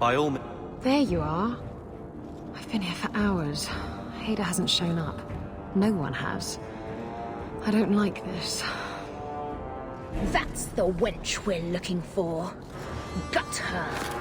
By all means. There you are. I've been here for hours. Ada hasn't shown up. No one has. I don't like this. That's the wench we're looking for. Gut her.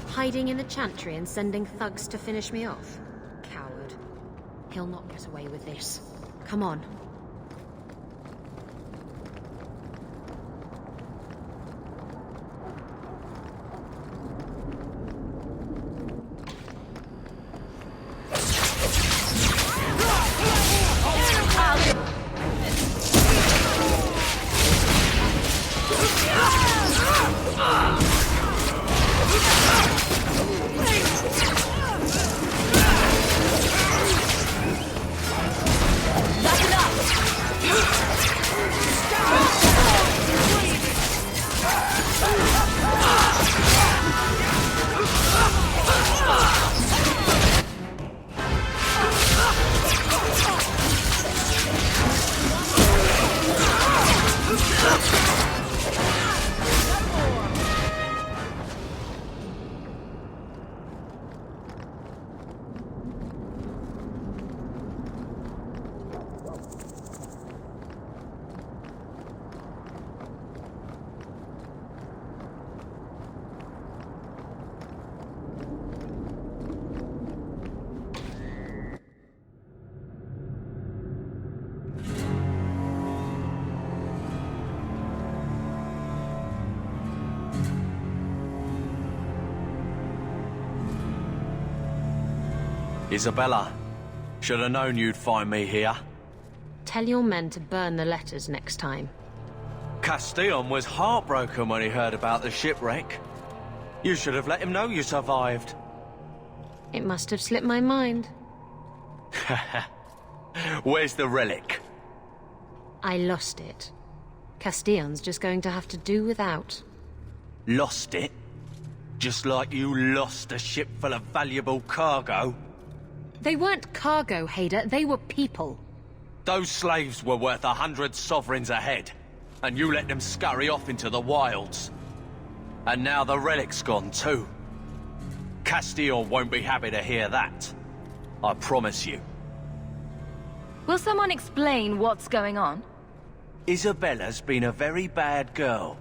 Hiding in the chantry and sending thugs to finish me off? Coward. He'll not get away with this. Come on. Isabella, should have known you'd find me here. Tell your men to burn the letters next time. Castellon was heartbroken when he heard about the shipwreck. You should have let him know you survived. It must have slipped my mind. Where's the relic? I lost it. Castellon's just going to have to do without. Lost it? Just like you lost a ship full of valuable cargo? They weren't cargo, Hader. They were people. Those slaves were worth 100 sovereigns a head, and you let them scurry off into the wilds. And now the relic's gone too. Castellon won't be happy to hear that. I promise you. Will someone explain what's going on? Isabella's been a very bad girl.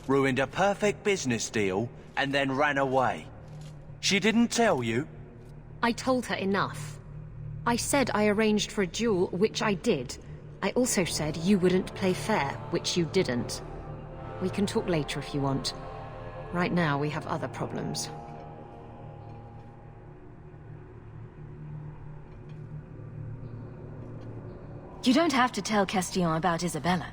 Ruined a perfect business deal, and then ran away. She didn't tell you? I told her enough. I said I arranged for a duel, which I did. I also said you wouldn't play fair, which you didn't. We can talk later if you want. Right now, we have other problems. You don't have to tell Castellon about Isabella.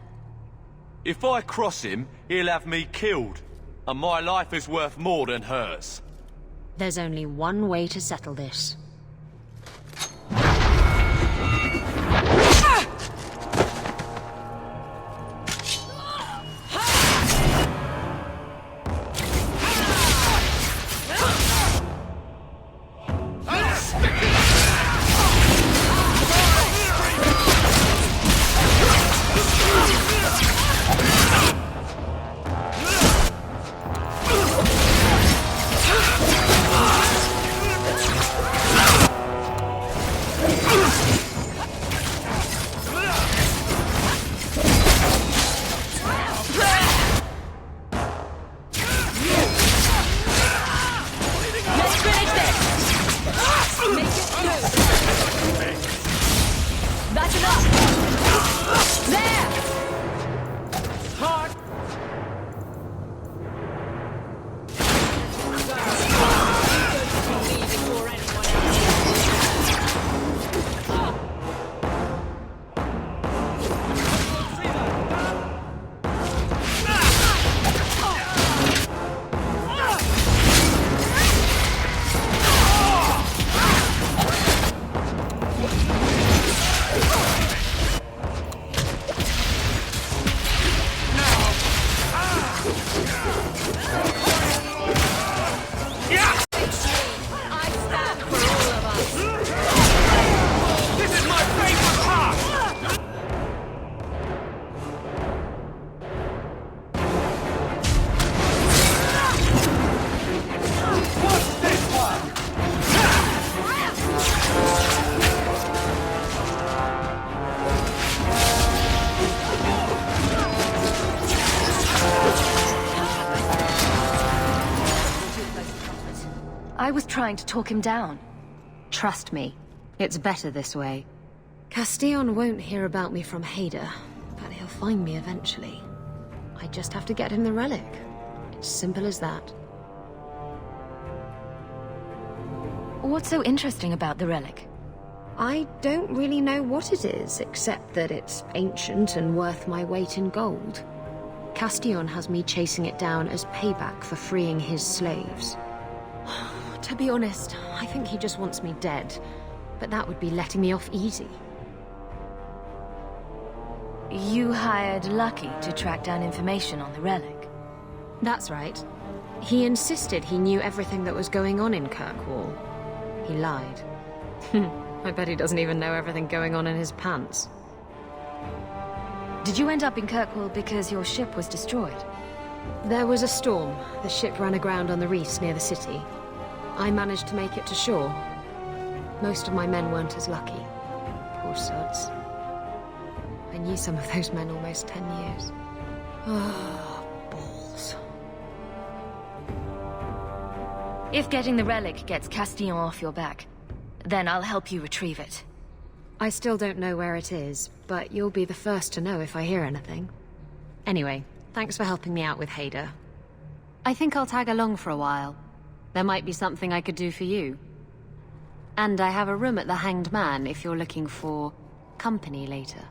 If I cross him, he'll have me killed. And my life is worth more than hers. There's only one way to settle this. I was trying to talk him down. Trust me, it's better this way. Castillon won't hear about me from Hader, but he'll find me eventually. I just have to get him the relic. It's simple as that. What's so interesting about the relic? I don't really know what it is, except that it's ancient and worth my weight in gold. Castillon has me chasing it down as payback for freeing his slaves. To be honest, I think he just wants me dead, but that would be letting me off easy. You hired Lucky to track down information on the relic. That's right. He insisted he knew everything that was going on in Kirkwall. He lied. I bet he doesn't even know everything going on in his pants. Did you end up in Kirkwall because your ship was destroyed? There was a storm. The ship ran aground on the reefs near the city. I managed to make it to shore. Most of my men weren't as lucky. Poor sods. I knew some of those men almost 10 years. Ah, balls. If getting the relic gets Castillon off your back, then I'll help you retrieve it. I still don't know where it is, but you'll be the first to know if I hear anything. Anyway, thanks for helping me out with Hader. I think I'll tag along for a while. There might be something I could do for you. And I have a room at the Hanged Man if you're looking for company later.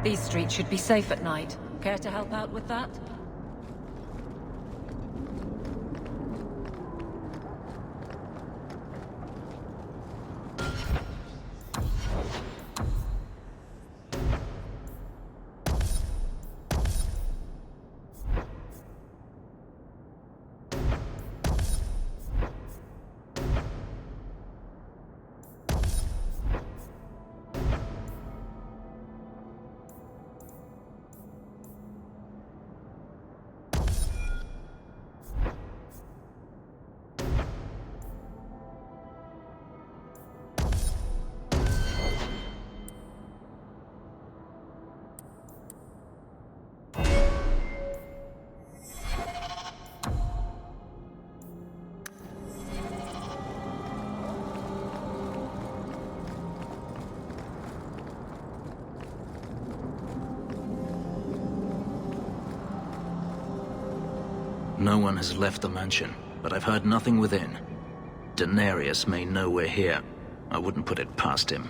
These streets should be safe at night. Care to help out with that? No one has left the mansion, but I've heard nothing within. Denarius may know we're here. I wouldn't put it past him.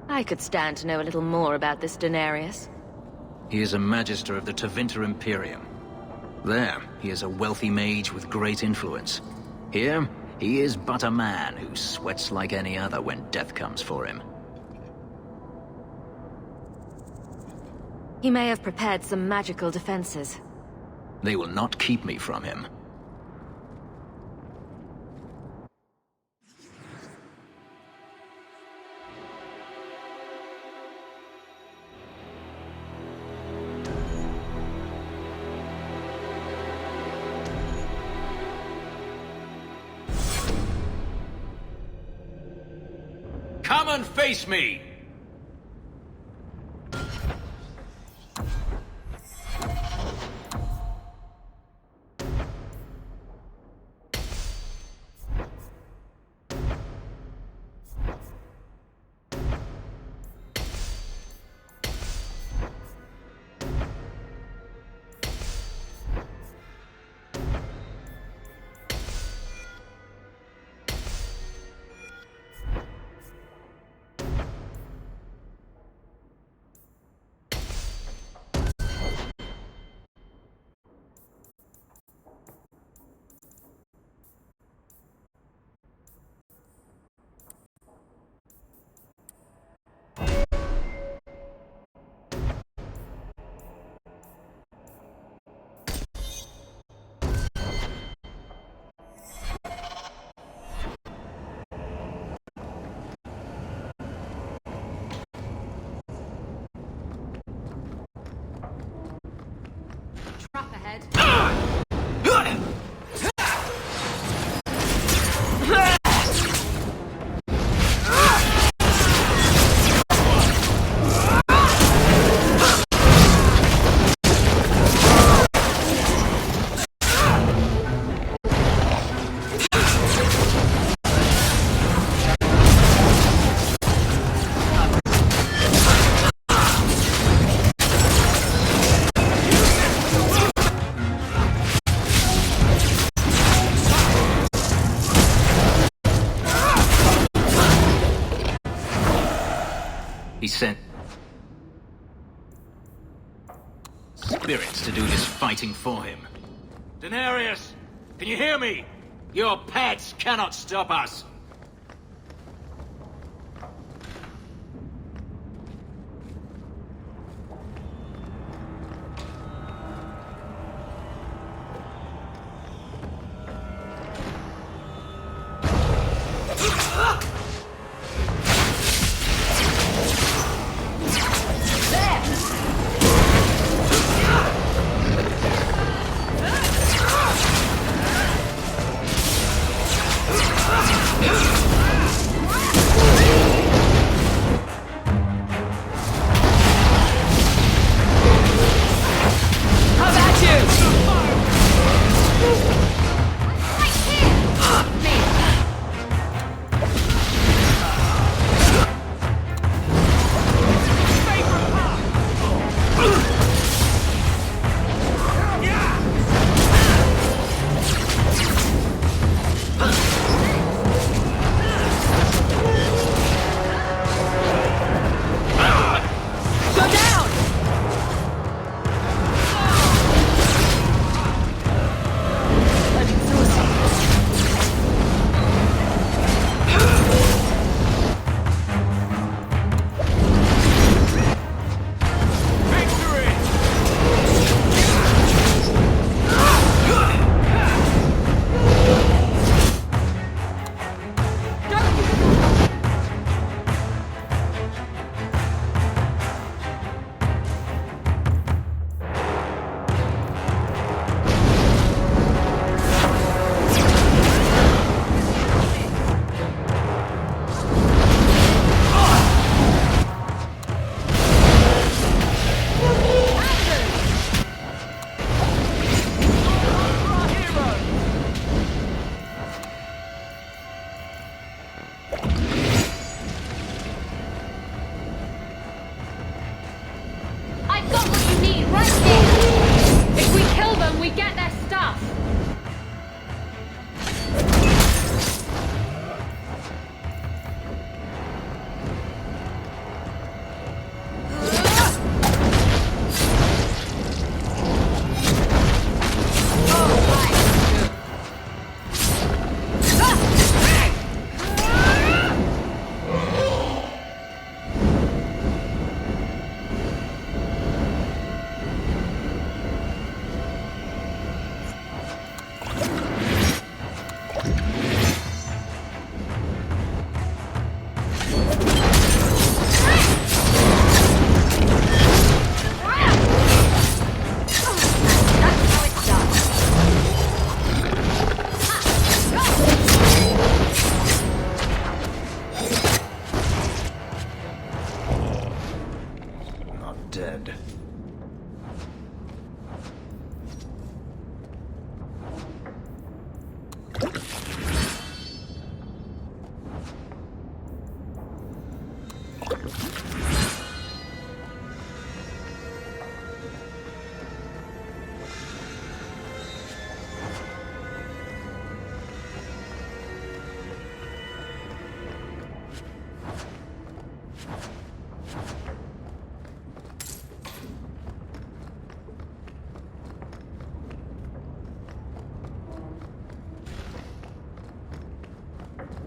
I could stand to know a little more about this Denarius. He is a magister of the Tevinter Imperium. There, he is a wealthy mage with great influence. Here, he is but a man who sweats like any other when death comes for him. He may have prepared some magical defenses. They will not keep me from him. Come and face me! ahead. He sent spirits to do his fighting for him. Daenerys, can you hear me? Your pets cannot stop us.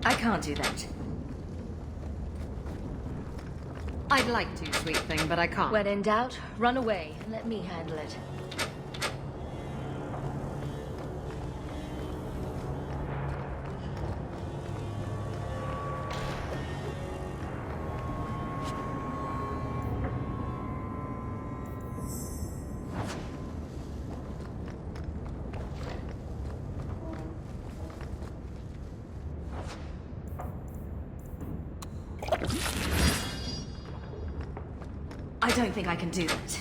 I can't do that. I'd like to, sweet thing, but I can't. When in doubt, run away and let me handle it. don't think I can do that.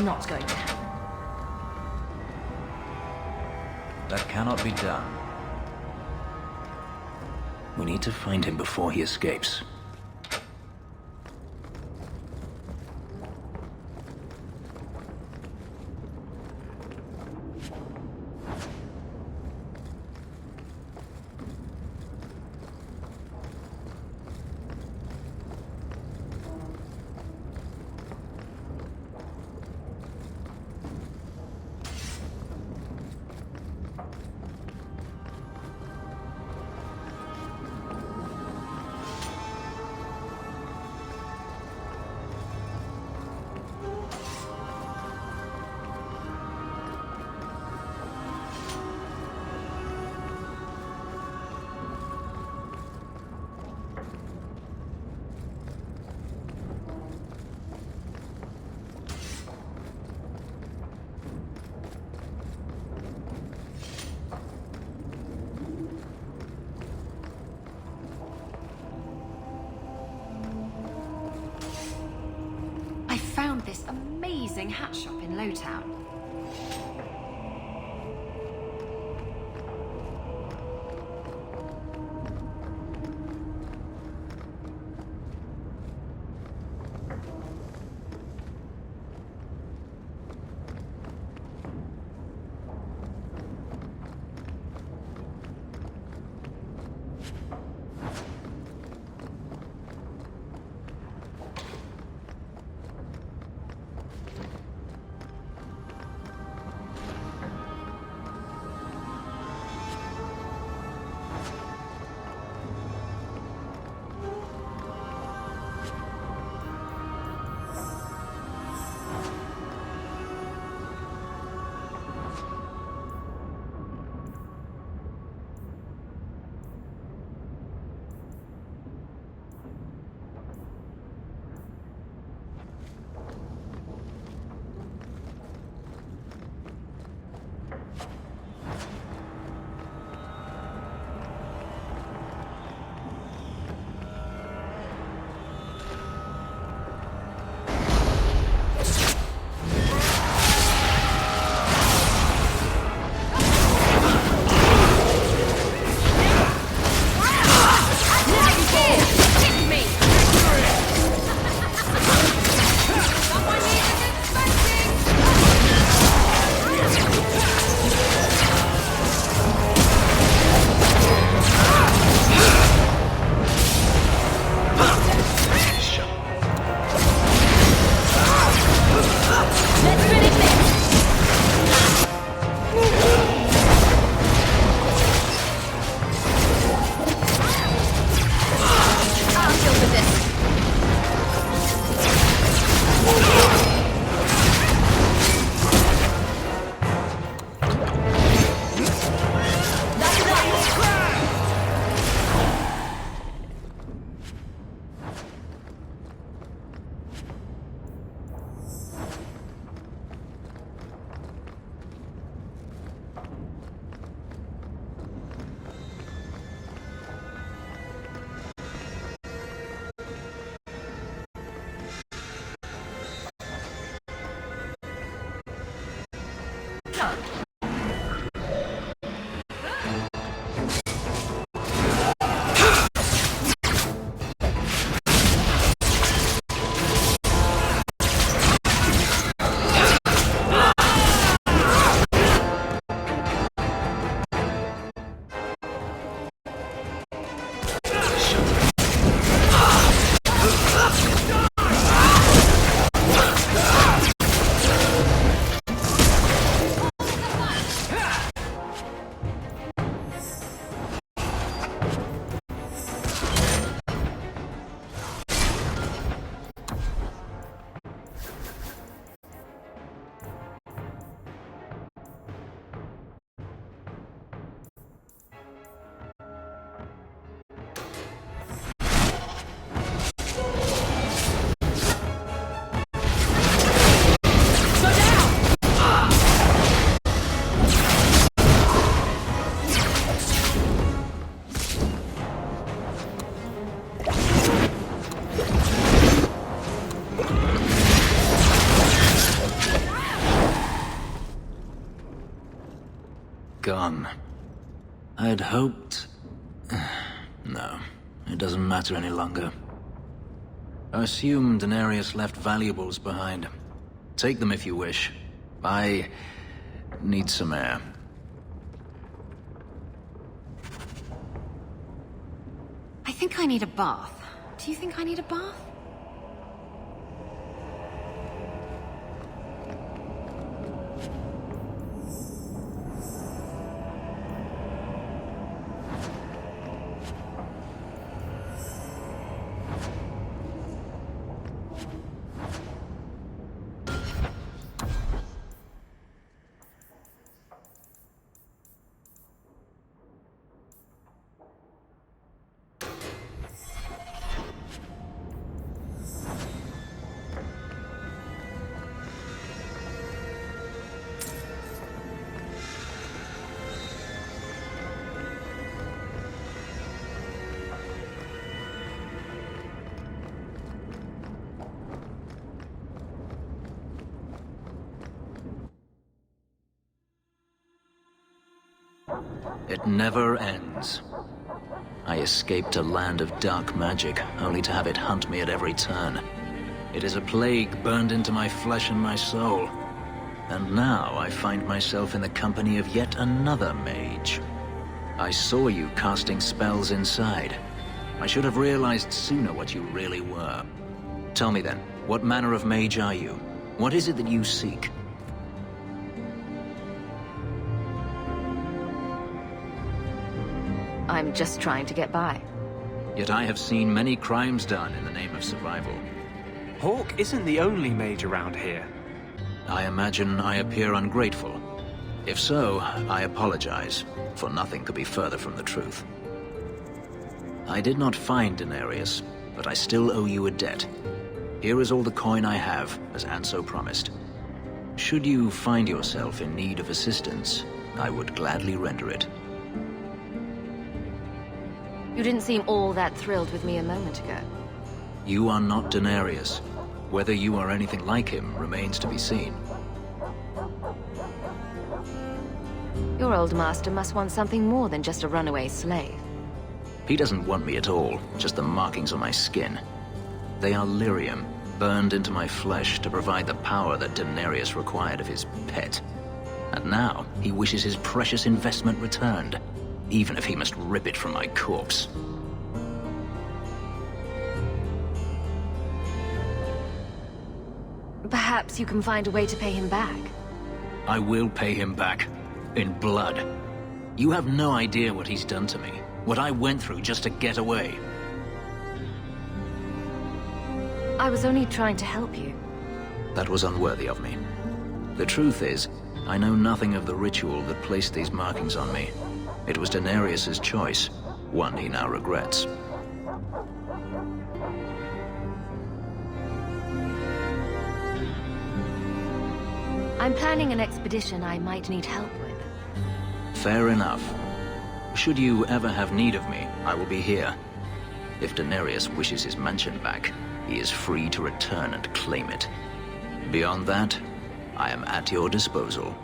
Not going to happen. That cannot be done. We need to find him before he escapes. Found this amazing hat shop in Lowtown. I'd hoped... No, it doesn't matter any longer. I assume Daenerys left valuables behind. Take them if you wish. I need some air. I think I need a bath. Do you think I need a bath? It never ends. I escaped a land of dark magic, only to have it hunt me at every turn. It is a plague burned into my flesh and my soul. And now I find myself in the company of yet another mage. I saw you casting spells inside. I should have realized sooner what you really were. Tell me then, what manner of mage are you? What is it that you seek? I'm just trying to get by. Yet I have seen many crimes done in the name of survival. Hawke isn't the only mage around here. I imagine I appear ungrateful. If so, I apologize, for nothing could be further from the truth. I did not find Daenerys, but I still owe you a debt. Here is all the coin I have, as Anso promised. Should you find yourself in need of assistance, I would gladly render it. You didn't seem all that thrilled with me a moment ago. You are not Daenerys. Whether you are anything like him remains to be seen. Your old master must want something more than just a runaway slave. He doesn't want me at all, just the markings on my skin. They are lyrium, burned into my flesh to provide the power that Daenerys required of his pet. And now, he wishes his precious investment returned, even if he must rip it from my corpse. Perhaps you can find a way to pay him back. I will pay him back. In blood. You have no idea what he's done to me. What I went through just to get away. I was only trying to help you. That was unworthy of me. The truth is, I know nothing of the ritual that placed these markings on me. It was Daenerys' choice, one he now regrets. I'm planning an expedition I might need help with. Fair enough. Should you ever have need of me, I will be here. If Daenerys wishes his mansion back, he is free to return and claim it. Beyond that, I am at your disposal.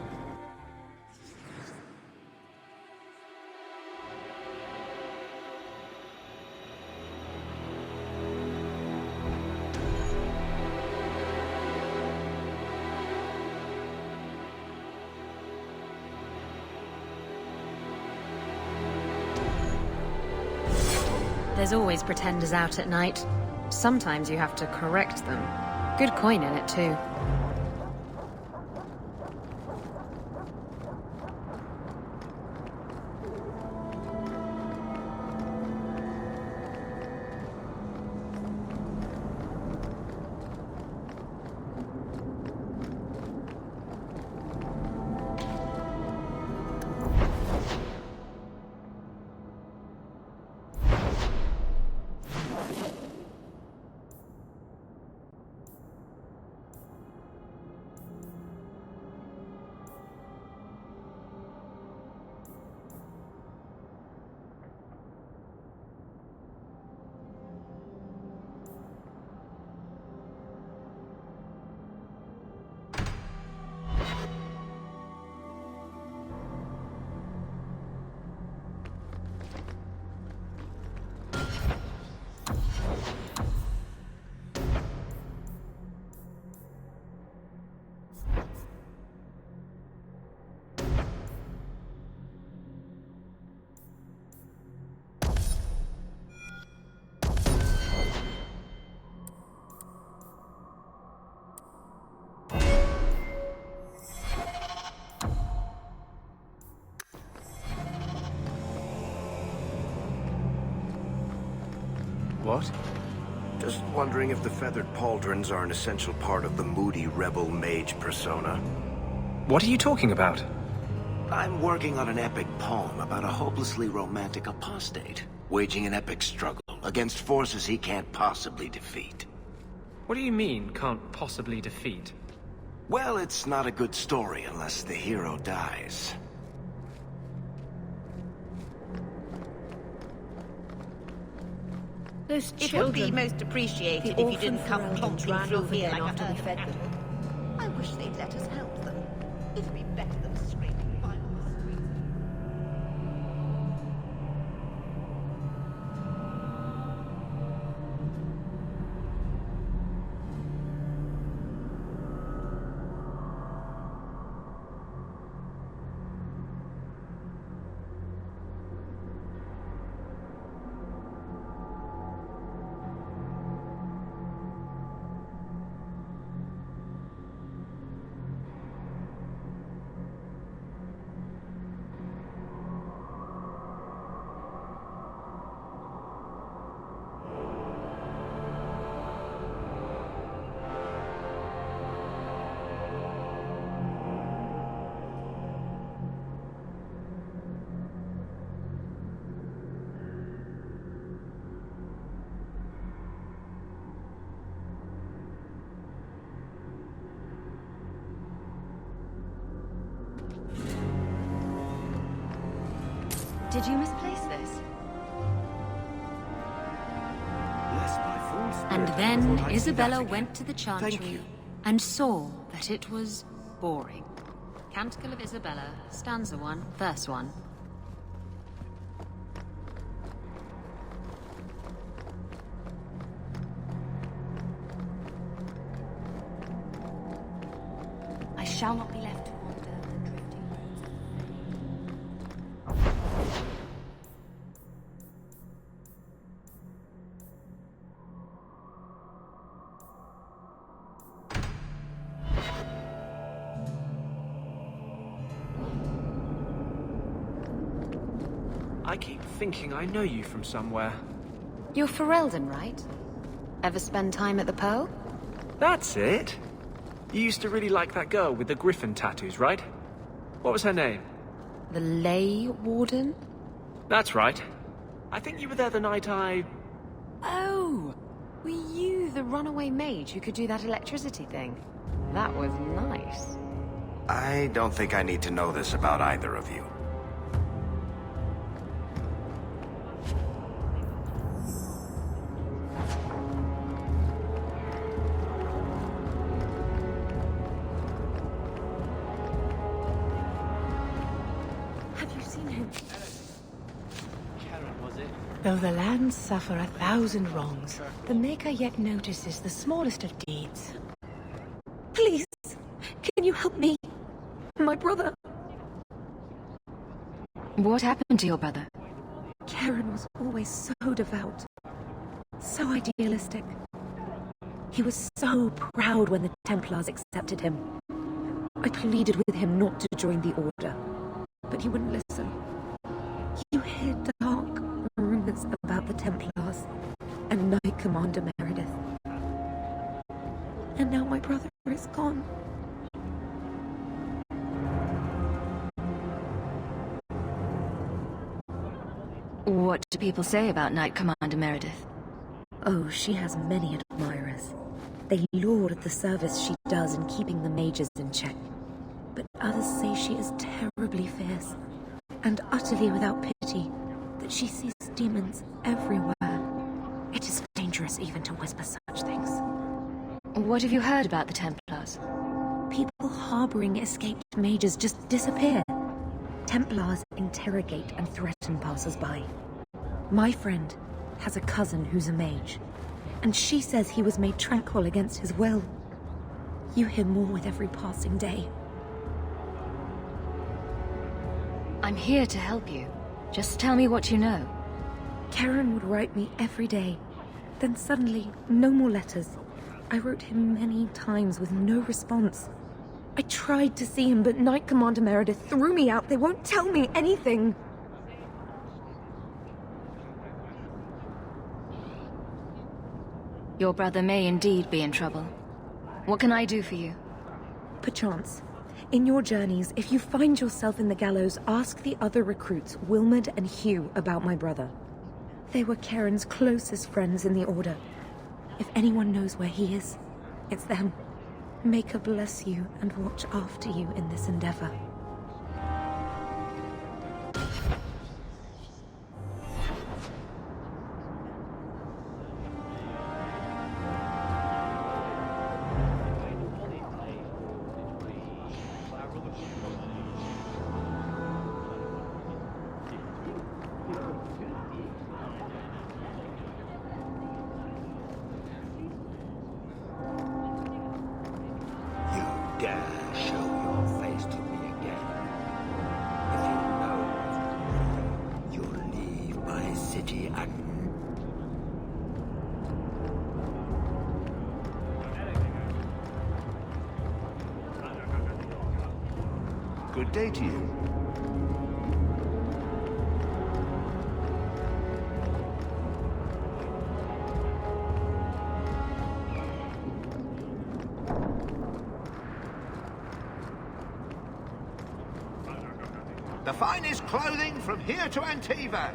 There's always pretenders out at night. Sometimes you have to correct them. Good coin in it, too. What? Just wondering if the feathered pauldrons are an essential part of the moody rebel mage persona. What are you talking about? I'm working on an epic poem about a hopelessly romantic apostate, waging an epic struggle against forces he can't possibly defeat. What do you mean, can't possibly defeat? Well, it's not a good story unless the hero dies. Those It children, would be most appreciated the if you didn't orphan come Ferelden plomping ran through over here them like after a we herd fed of them. animals. I wish they'd let us help them. It'd be better than scraping by on the streets. Did you misplace this? Bless my full spirit, And I then thought I'd see Isabella that again. went to the Thank chantry you. and saw that it was boring. Canticle of Isabella, stanza 1, verse 1. I shall not be left to wander the drifting roads. I keep thinking I know you from somewhere. You're Ferelden, right? Ever spend time at the Pearl? That's it. You used to really like that girl with the griffin tattoos, right? What was her name? The Ley Warden? That's right. I think you were there the night I... Oh! Were you the runaway mage who could do that electricity thing? That was nice. I don't think I need to know this about either of you. Have you seen him? Was it? Though the lands suffer 1,000 wrongs, the Maker yet notices the smallest of deeds. Please, can you help me? My brother. What happened to your brother? Karen was always so devout, so idealistic. He was so proud when the Templars accepted him. I pleaded with him not to join the Order, but he wouldn't listen. You hear dark rumors about the Templars and Knight Commander Meredith. And now my brother is gone. What do people say about Knight Commander Meredith? Oh, she has many admirers. They laud the service she does in keeping the mages in check. But others say she is terribly fierce and utterly without pity, that she sees demons everywhere. It is dangerous even to whisper such things. What have you heard about the Templars? People harboring escaped mages just disappear. Templars interrogate and threaten passers-by. My friend has a cousin who's a mage, and she says he was made tranquil against his will. You hear more with every passing day. I'm here to help you. Just tell me what you know. Karen would write me every day. Then suddenly, no more letters. I wrote him many times with no response. I tried to see him, but Knight Commander Meredith threw me out. They won't tell me anything. Your brother may indeed be in trouble. What can I do for you? Perchance, in your journeys, if you find yourself in the gallows, ask the other recruits, Wilmerd and Hugh, about my brother. They were Karen's closest friends in the Order. If anyone knows where he is, it's them. Maker bless you and watch after you in this endeavor. Good day to you. The finest clothing from here to Antiva.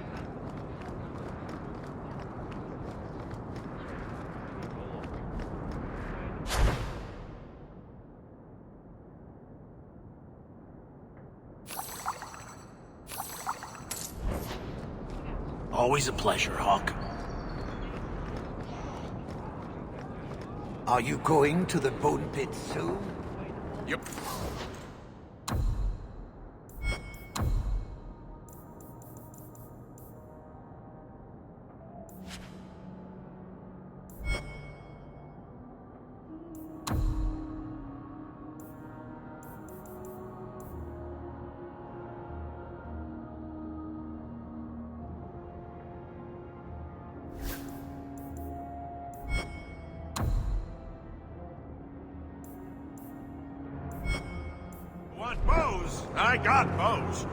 Always a pleasure, Hawke. Are you going to the bone pit soon? Yep. Want bows? I got bows.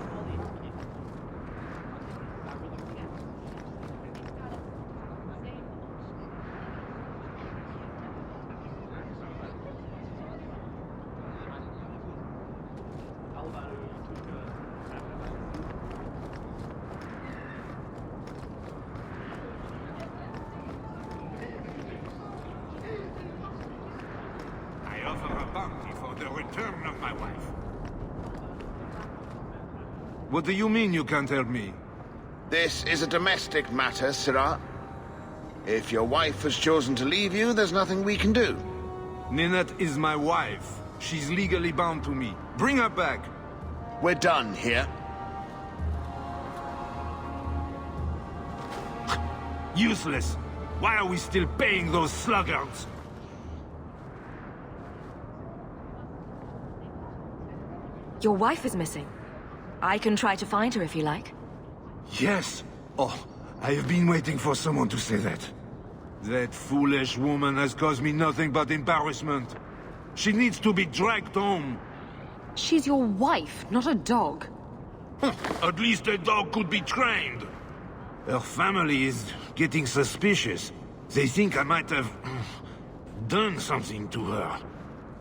I offer a bounty for the return of my wife. What do you mean you can't help me? This is a domestic matter, Sirrah. If your wife has chosen to leave you, there's nothing we can do. Ninette is my wife. She's legally bound to me. Bring her back. We're done here. Useless. Why are we still paying those sluggards? Your wife is missing. I can try to find her if you like. Yes. Oh, I have been waiting for someone to say that. That foolish woman has caused me nothing but embarrassment. She needs to be dragged home. She's your wife, not a dog. At least a dog could be trained. Her family is getting suspicious. They think I might have done something to her.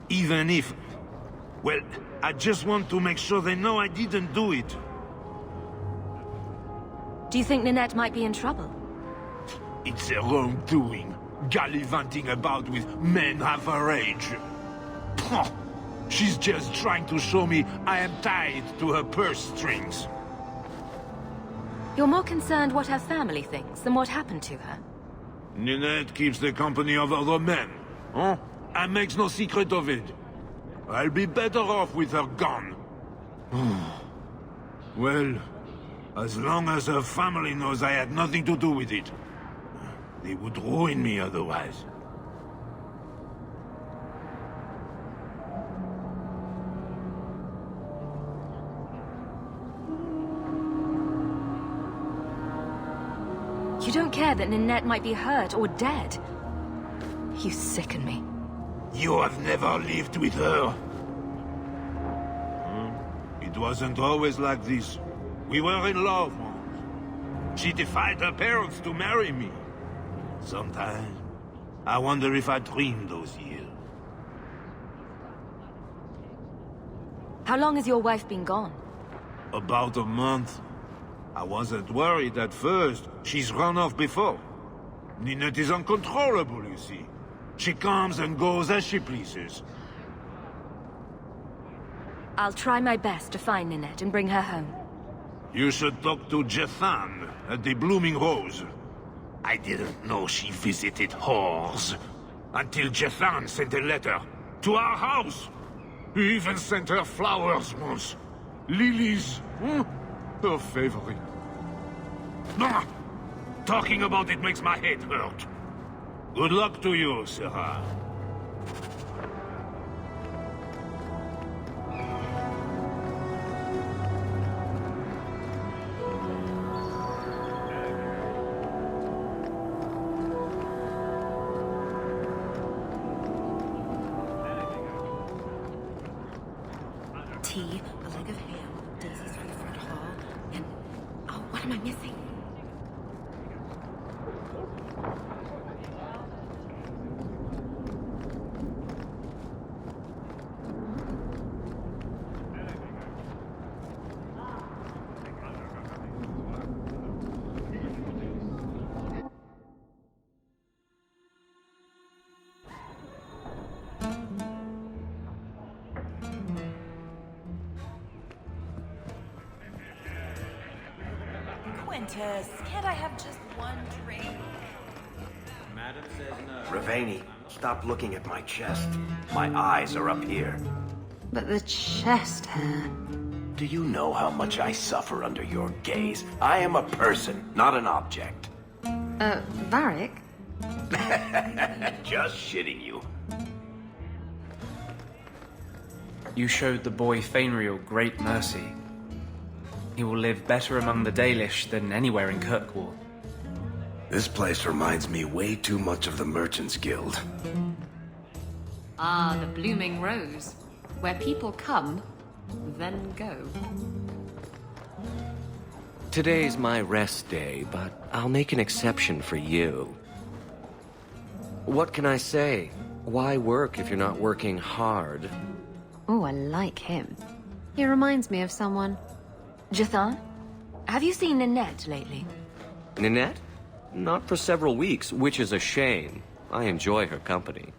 Even if... Well, I just want to make sure they know I didn't do it. Do you think Ninette might be in trouble? It's their own doing, gallivanting about with men half her age. She's just trying to show me I am tied to her purse strings. You're more concerned what her family thinks than what happened to her. Ninette keeps the company of other men, huh? And makes no secret of it. I'll be better off with her gone. Well, as long as her family knows I had nothing to do with it. They would ruin me otherwise. You don't care that Ninette might be hurt or dead. You sicken me. You have never lived with her. It wasn't always like this. We were in love once. She defied her parents to marry me. Sometimes I wonder if I dreamed those years. How long has your wife been gone? About a month. I wasn't worried at first. She's run off before. Ninette is uncontrollable, you see. She comes and goes as she pleases. I'll try my best to find Ninette and bring her home. You should talk to Jethan at the Blooming Rose. I didn't know she visited whores. Until Jethan sent a letter to our house. He even sent her flowers once. Lilies. Her favorite. Ah, talking about it makes my head hurt. Good luck to you, Sarah. Tea, a leg of ham, daisies for the front hall, and... oh, what am I missing? Can't I have just one drink? Madam says no. Ravani, stop looking at my chest. My eyes are up here. But the chest hair... Do you know how much I suffer under your gaze? I am a person, not an object. Varric? Just shitting you. You showed the boy Fainriel great mercy. He will live better among the Dalish than anywhere in Kirkwall. This place reminds me way too much of the Merchants Guild. Ah, the Blooming Rose. Where people come, then go. Today's my rest day, but I'll make an exception for you. What can I say? Why work if you're not working hard? Oh, I like him. He reminds me of someone. Jethan, have you seen Ninette lately? Ninette? Not for several weeks, which is a shame. I enjoy her company.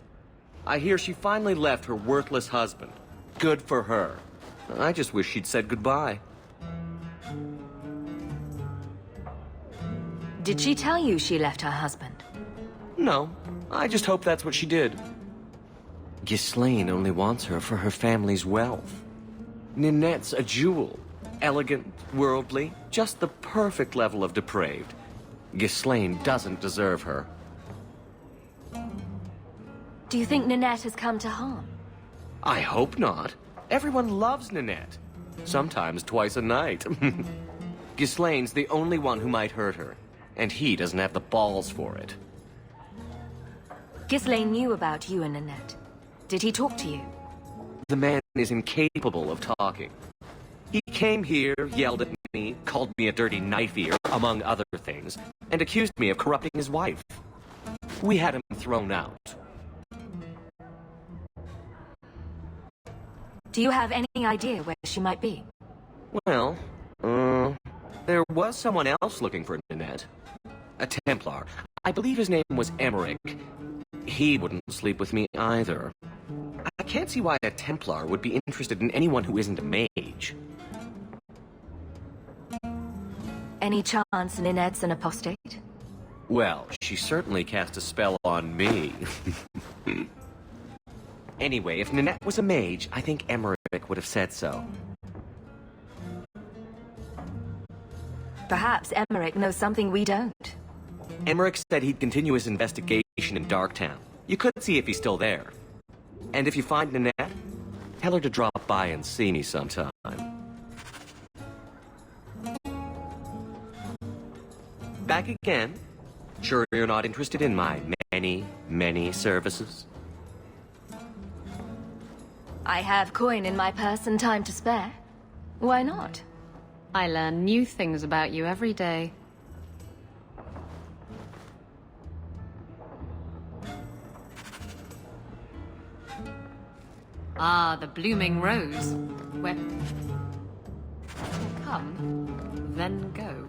I hear she finally left her worthless husband. Good for her. I just wish she'd said goodbye. Did she tell you she left her husband? No, I just hope that's what she did. Ghislaine only wants her for her family's wealth. Ninette's a jewel. Elegant, worldly, just the perfect level of depraved. Ghislaine doesn't deserve her. Do you think Ninette has come to harm? I hope not. Everyone loves Ninette. Sometimes twice a night. Ghislaine's the only one who might hurt her, and he doesn't have the balls for it. Ghislaine knew about you and Ninette. Did he talk to you? The man is incapable of talking. He came here, yelled at me, called me a dirty knife-ear, among other things, and accused me of corrupting his wife. We had him thrown out. Do you have any idea where she might be? Well, there was someone else looking for Ninette. A Templar. I believe his name was Emmerich. He wouldn't sleep with me either. I can't see why a Templar would be interested in anyone who isn't a mage. Any chance Ninette's an apostate? Well, she certainly cast a spell on me. Anyway, if Ninette was a mage, I think Emmerich would have said so. Perhaps Emmerich knows something we don't. Emmerich said he'd continue his investigation in Darktown. You could see if he's still there. And if you find Ninette, tell her to drop by and see me sometime. Back again? Sure you're not interested in my many, many services? I have coin in my purse and time to spare. Why not? I learn new things about you every day. Ah, the blooming rose. Where... Come, then go.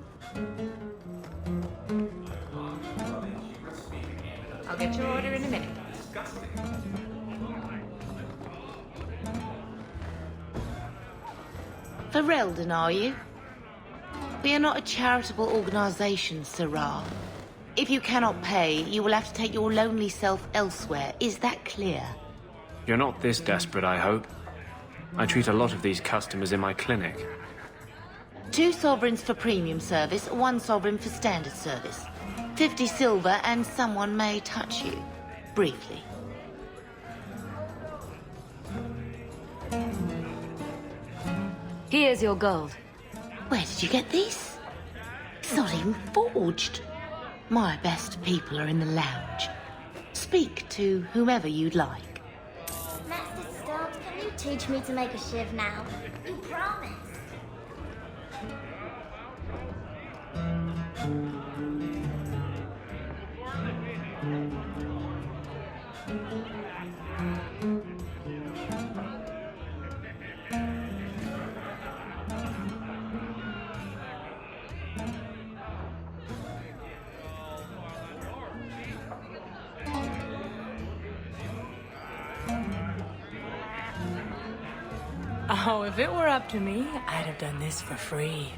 I'll get your order in a minute. Ferelden, are you? We are not a charitable organisation, Sirrah. If you cannot pay, you will have to take your lonely self elsewhere. Is that clear? You're not this desperate, I hope. I treat a lot of these customers in my clinic. 2 sovereigns for premium service, 1 sovereign for standard service. 50 silver and someone may touch you. Briefly. Here's your gold. Where did you get these? It's not even forged. My best people are in the lounge. Speak to whomever you'd like. Master Stubbs, can you teach me to make a shiv now? You promised. Oh, if it were up to me, I'd have done this for free.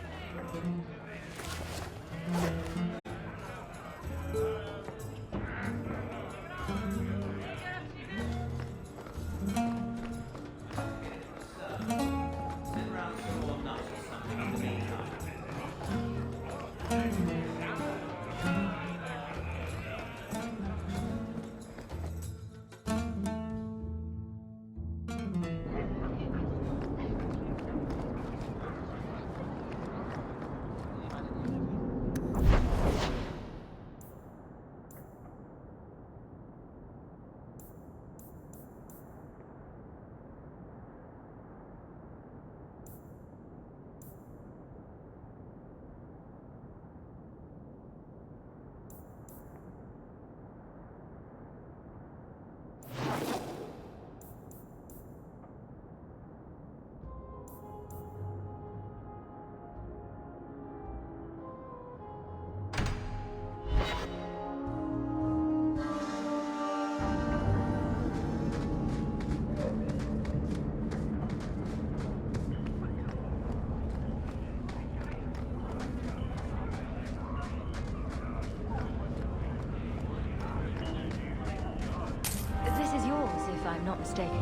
I'm not mistaken.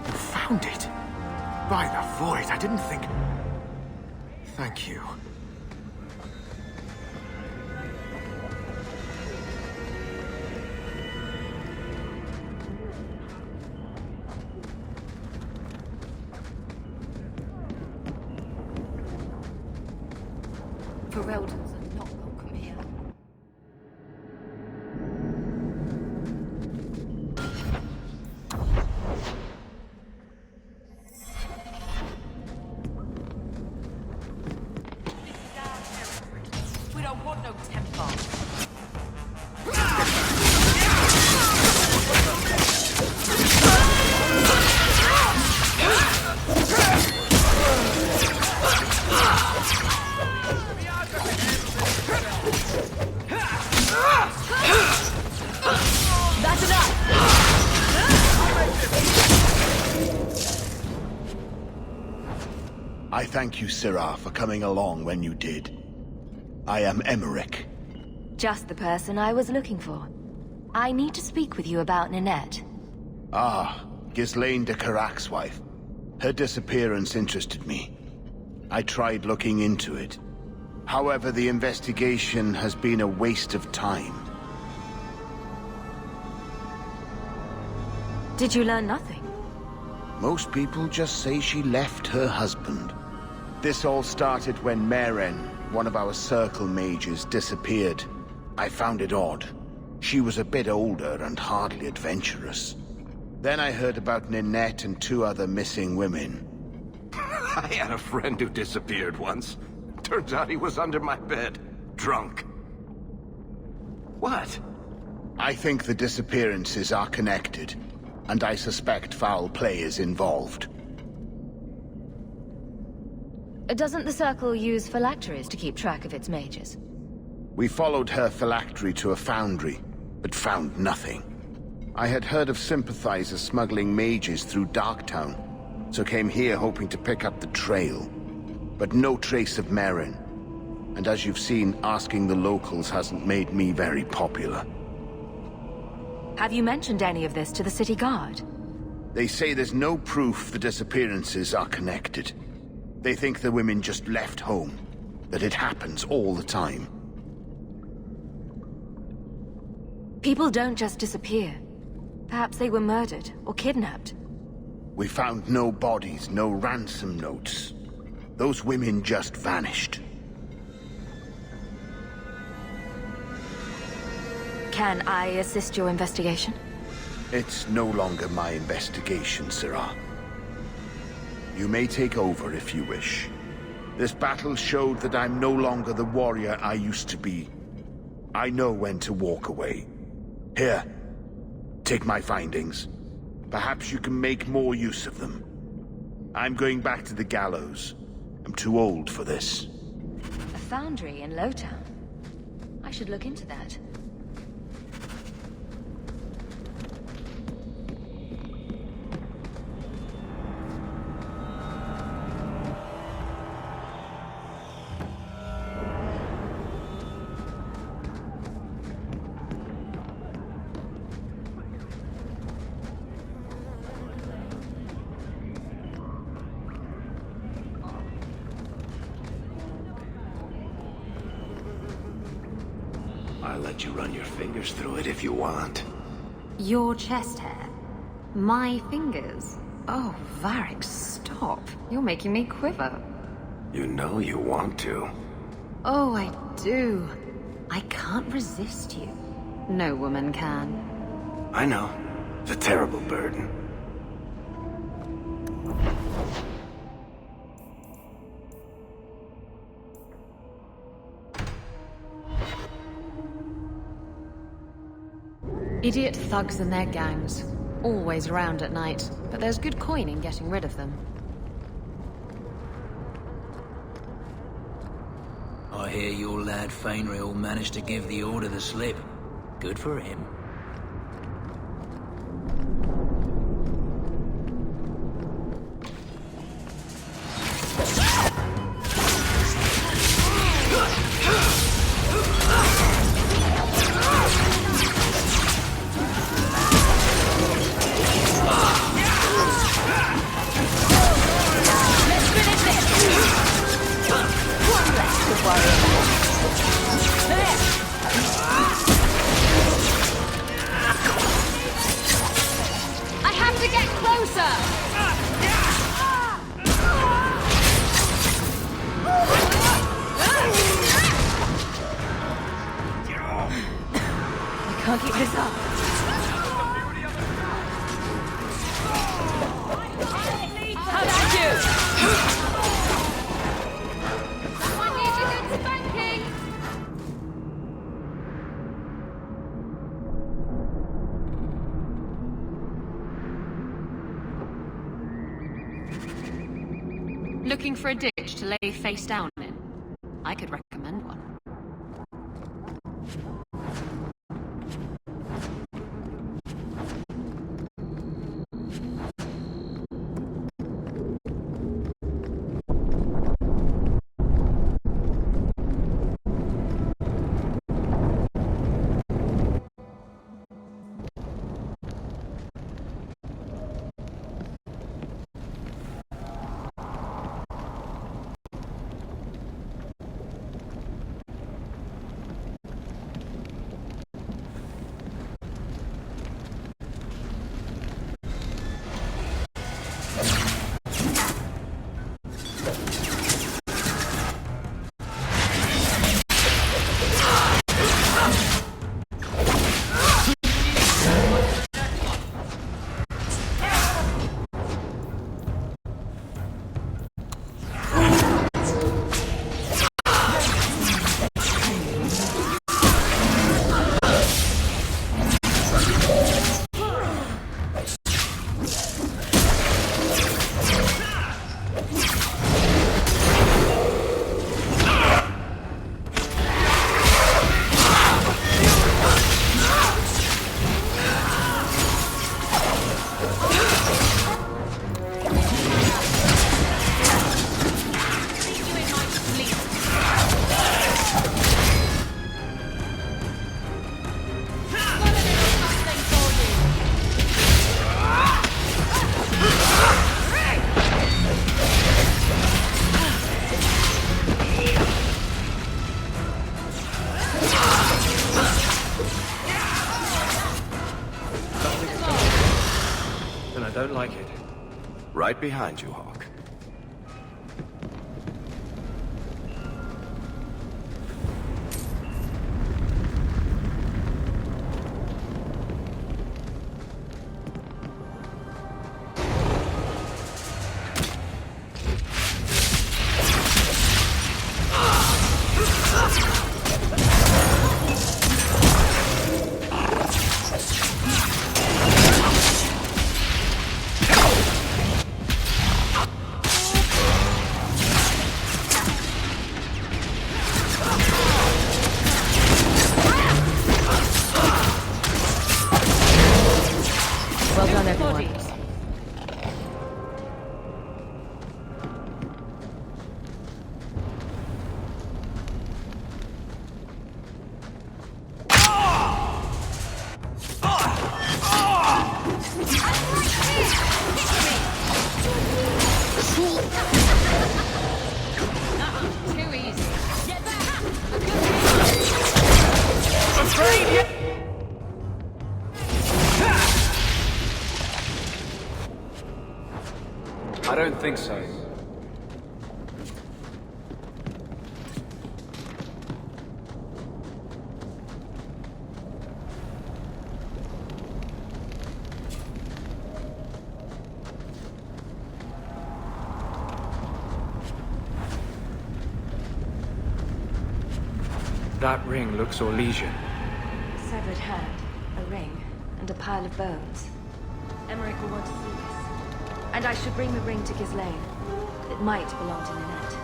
You found it? By the void, I didn't think... Thank you. Fereldans are not welcome here. We don't want no temper. That's enough! I thank you, Sirrah, for coming along when you did. I am Emmerich. Just the person I was looking for. I need to speak with you about Ninette. Ah, Ghislaine de Carac's wife. Her disappearance interested me. I tried looking into it. However, the investigation has been a waste of time. Did you learn nothing? Most people just say she left her husband. This all started when Meren, one of our circle mages, disappeared. I found it odd. She was a bit older and hardly adventurous. Then I heard about Ninette and 2 other missing women. I had a friend who disappeared once. Turns out he was under my bed, drunk. What? I think the disappearances are connected. and I suspect foul play is involved. Doesn't the Circle use phylacteries to keep track of its mages? We followed her phylactery to a foundry, but found nothing. I had heard of sympathizers smuggling mages through Darktown, so came here hoping to pick up the trail. But no trace of Merrin. And as you've seen, asking the locals hasn't made me very popular. Have you mentioned any of this to the city guard? They say there's no proof the disappearances are connected. They think the women just left home, that it happens all the time. People don't just disappear. Perhaps they were murdered or kidnapped. We found no bodies, no ransom notes. Those women just vanished. Can I assist your investigation? It's no longer my investigation, Sirrah. You may take over if you wish. This battle showed that I'm no longer the warrior I used to be. I know when to walk away. Here, take my findings. Perhaps you can make more use of them. I'm going back to the gallows. I'm too old for this. A foundry in Lowtown? I should look into that. I'll let you run your fingers through it if you want. Your chest hair? My fingers? Oh, Varric, stop. You're making me quiver. You know you want to. Oh, I do. I can't resist you. No woman can. I know. It's a terrible burden. Idiot thugs and their gangs. Always around at night, but there's good coin in getting rid of them. I hear your lad Fainriel managed to give the order the slip. Good for him. I have to get closer! I can't keep this up. How about you? Someone needs a good spanking! Looking for a ditch to lay face down in? I could recommend one. don't like it. Right behind you, Hawke. I don't think so. That ring looks Orlesian. Severed hand, a ring, and a pile of bones. Emmerich will want to see this. And I should bring the ring to Ghislaine. It might belong to Ninette.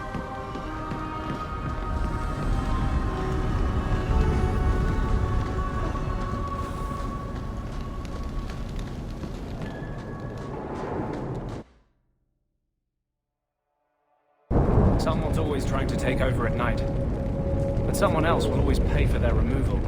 Someone's always trying to take over at night. But someone else will always pay for their removal.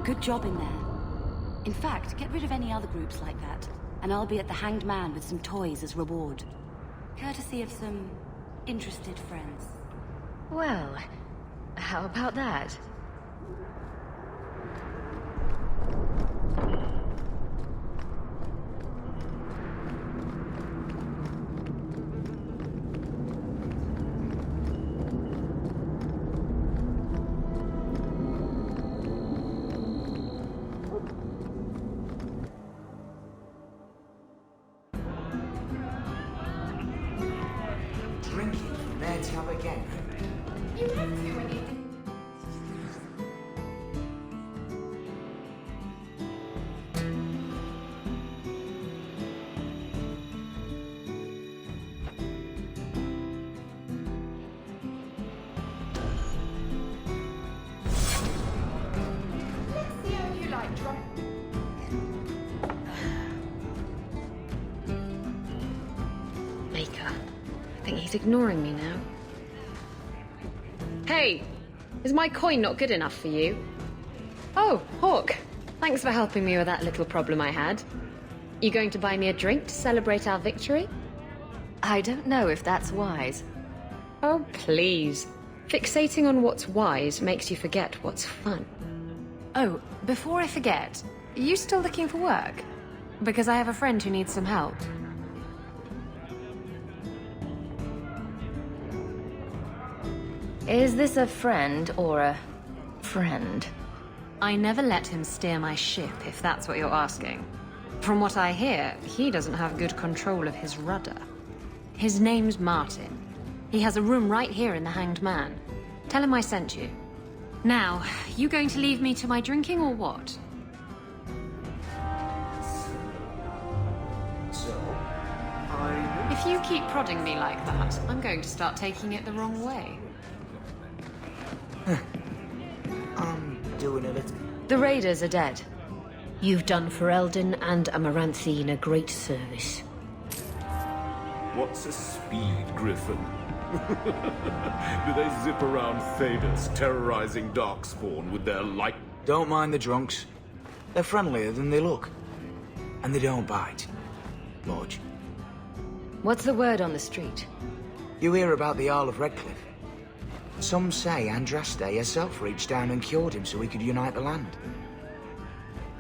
Good job in there. In fact, get rid of any other groups like that, and I'll be at the Hanged Man with some toys as reward. Courtesy of some interested friends. Well, how about that? Ignoring me now. Hey! Is my coin not good enough for you? Oh, Hawke. Thanks for helping me with that little problem I had. You going to buy me a drink to celebrate our victory? I don't know if that's wise. Oh, please. Fixating on what's wise makes you forget what's fun. Oh, before I forget, are you still looking for work? Because I have a friend who needs some help. Is this a friend or a friend? I never let him steer my ship, if that's what you're asking. From what I hear, he doesn't have good control of his rudder. His name's Martin. He has a room right here in the Hanged Man. Tell him I sent you. Now, you going to leave me to my drinking or what? If you keep prodding me like that, I'm going to start taking it the wrong way. I'm doing a little... The raiders are dead. You've done Ferelden and Amaranthine a great service. What's a speed griffin? Do they zip around Thedas, terrorizing Darkspawn with their light? Don't mind the drunks. They're friendlier than they look. And they don't bite. Much. What's the word on the street? You hear about the Isle of Redcliffe? Some say Andraste herself reached down and cured him so he could unite the land.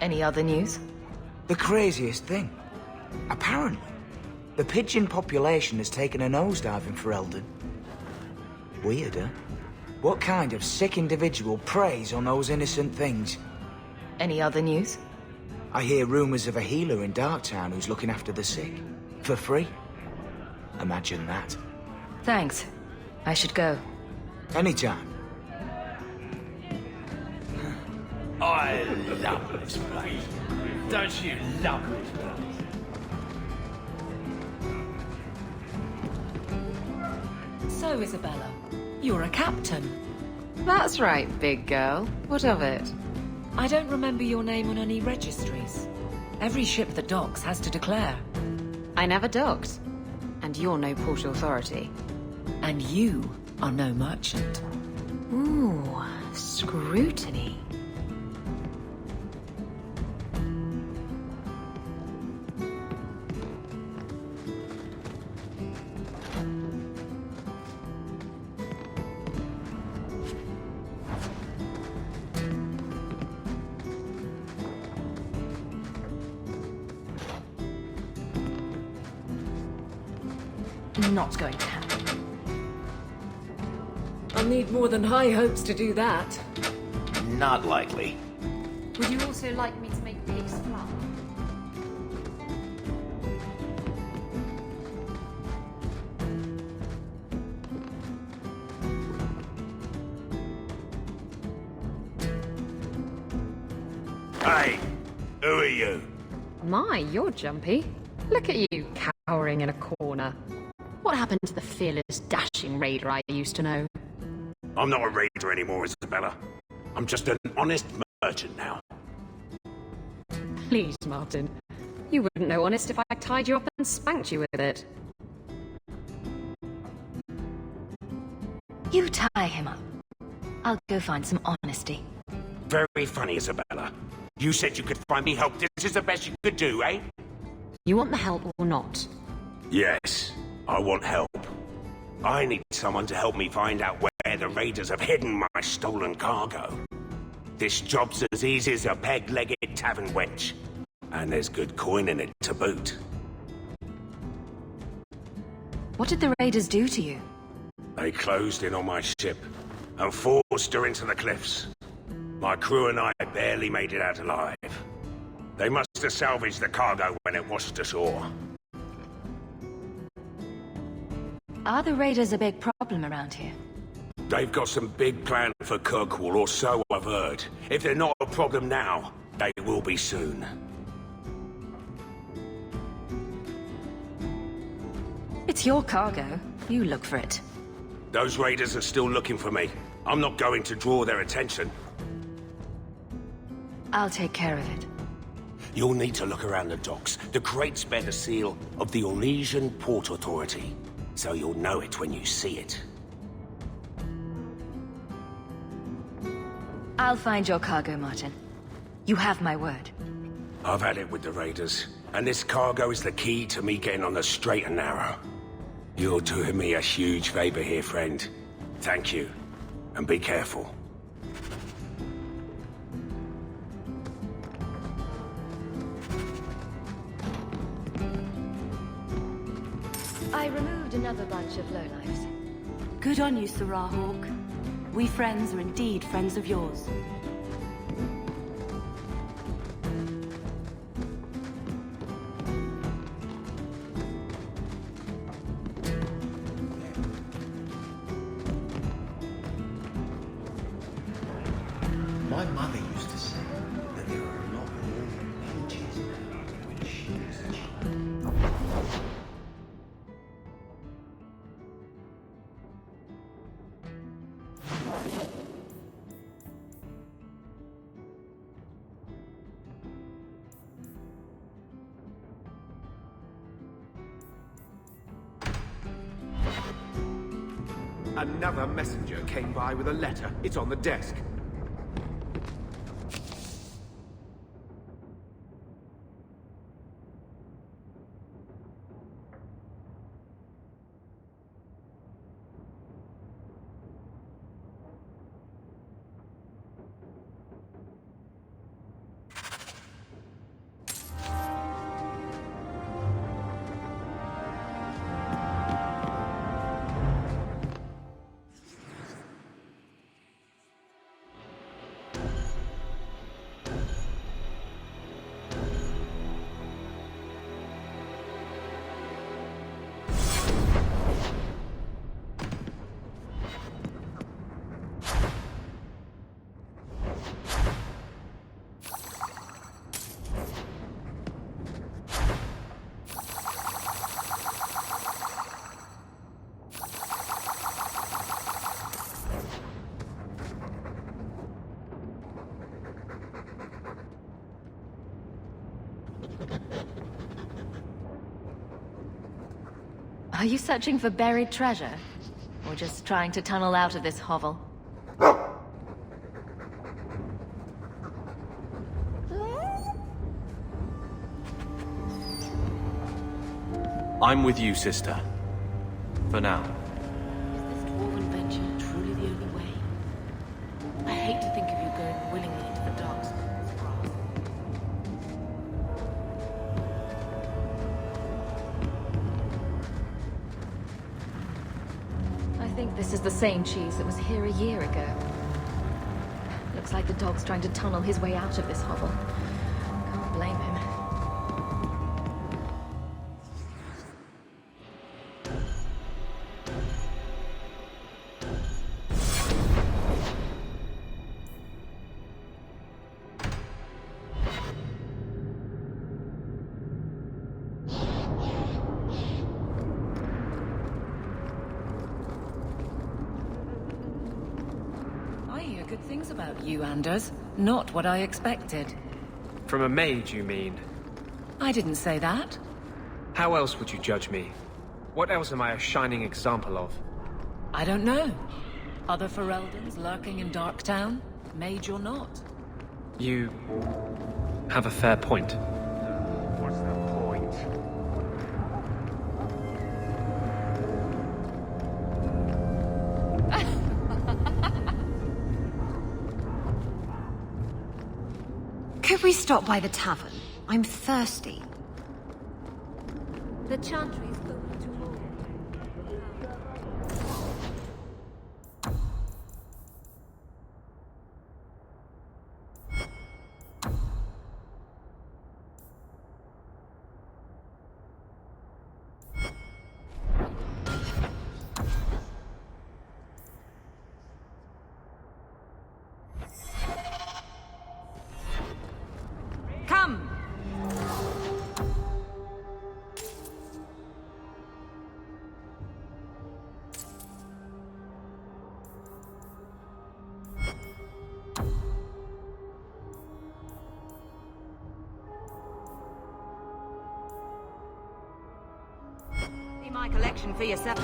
Any other news? The craziest thing. Apparently, the pigeon population has taken a nosedive in Ferelden. Weird, huh? What kind of sick individual preys on those innocent things? Any other news? I hear rumors of a healer in Darktown who's looking after the sick. For free. Imagine that. Thanks. I should go. Anytime. I love this place. Don't you love this place? So, Isabella, you're a captain. That's right, big girl. What of it? I don't remember your name on any registries. Every ship that docks has to declare. I never docked. And you're no port authority. And you are no merchant. Ooh, scrutiny. Not going to happen. I'll need more than high hopes to do that. Not likely. Would you also like me to make pig's flour? Hey, who are you? My, you're jumpy. Look at you, cowering in a corner. What happened to the fearless, dashing raider I used to know? I'm not a raider anymore, Isabella. I'm just an honest merchant now. Please, Martin. You wouldn't know honest if I tied you up and spanked you with it. You tie him up. I'll go find some honesty. Very funny, Isabella. You said you could find me help. This is the best you could do, eh? You want the help or not? Yes, I want help. I need someone to help me find out where the raiders have hidden my stolen cargo. This job's as easy as a peg-legged tavern wench. And there's good coin in it to boot. What did the raiders do to you? They closed in on my ship and forced her into the cliffs. My crew and I barely made it out alive. They must have salvaged the cargo when it washed ashore. Are the raiders a big problem around here? They've got some big plan for Kirkwall, or so I've heard. If they're not a problem now, they will be soon. It's your cargo. You look for it. Those raiders are still looking for me. I'm not going to draw their attention. I'll take care of it. You'll need to look around the docks. The crates bear the seal of the Orlesian Port Authority, so you'll know it when you see it. I'll find your cargo, Martin. You have my word. I've had it with the raiders, and this cargo is the key to me getting on the straight and narrow. You're doing me a huge favor here, friend. Thank you, and be careful. I removed another bunch of lowlifes. Good on you, Sirrah Hawke. We friends are indeed friends of yours. My mother used to say that there are a lot more pages now when she was a child. Another messenger came by with a letter. It's on the desk. Are you searching for buried treasure? Or just trying to tunnel out of this hovel? I'm with you, sister. For now. Is this dwarven venture truly the only way? I hate to think of you going willingly into the dark spoon's grasp. I think this is the same cheese that was here a year ago. Looks like the dog's trying to tunnel his way out of this hovel. Can't blame him. Good things about you, Anders. Not what I expected. From a mage, you mean? I didn't say that. How else would you judge me? What else am I a shining example of? I don't know. Other Fereldans lurking in Darktown? Mage or not? You have a fair point. What's the point? Could we stop by the tavern? I'm thirsty. The chantry is open to all. Come! See my collection for yourself.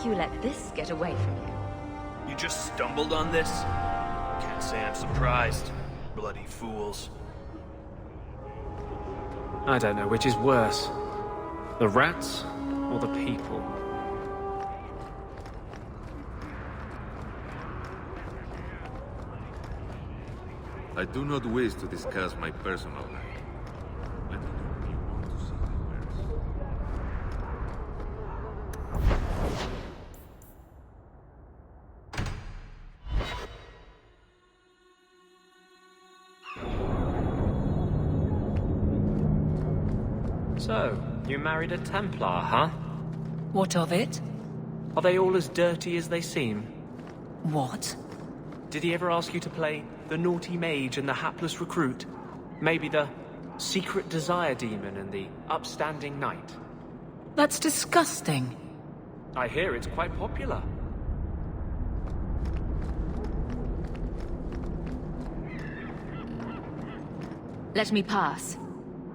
think you let this get away from you. You just stumbled on this? Can't say I'm surprised. Bloody fools. I don't know which is worse. The rats or the people? I do not wish to discuss my personal life. Let me know if you want to see me first. So, you married a Templar, huh? What of it? Are they all as dirty as they seem? What? Did he ever ask you to play the naughty mage and the hapless recruit? Maybe the secret desire demon and the upstanding knight? That's disgusting. I hear it's quite popular. Let me pass.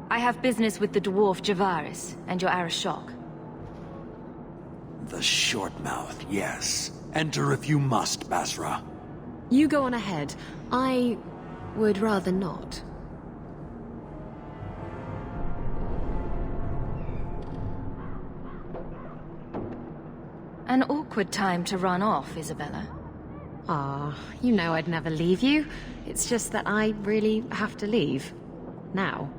I have business with the dwarf Javaris and your Arashok. The short mouth, yes. Enter if you must, Basra. You go on ahead. I would rather not. An awkward time to run off, Isabella. Ah, you know I'd never leave you. It's just that I really have to leave. Now.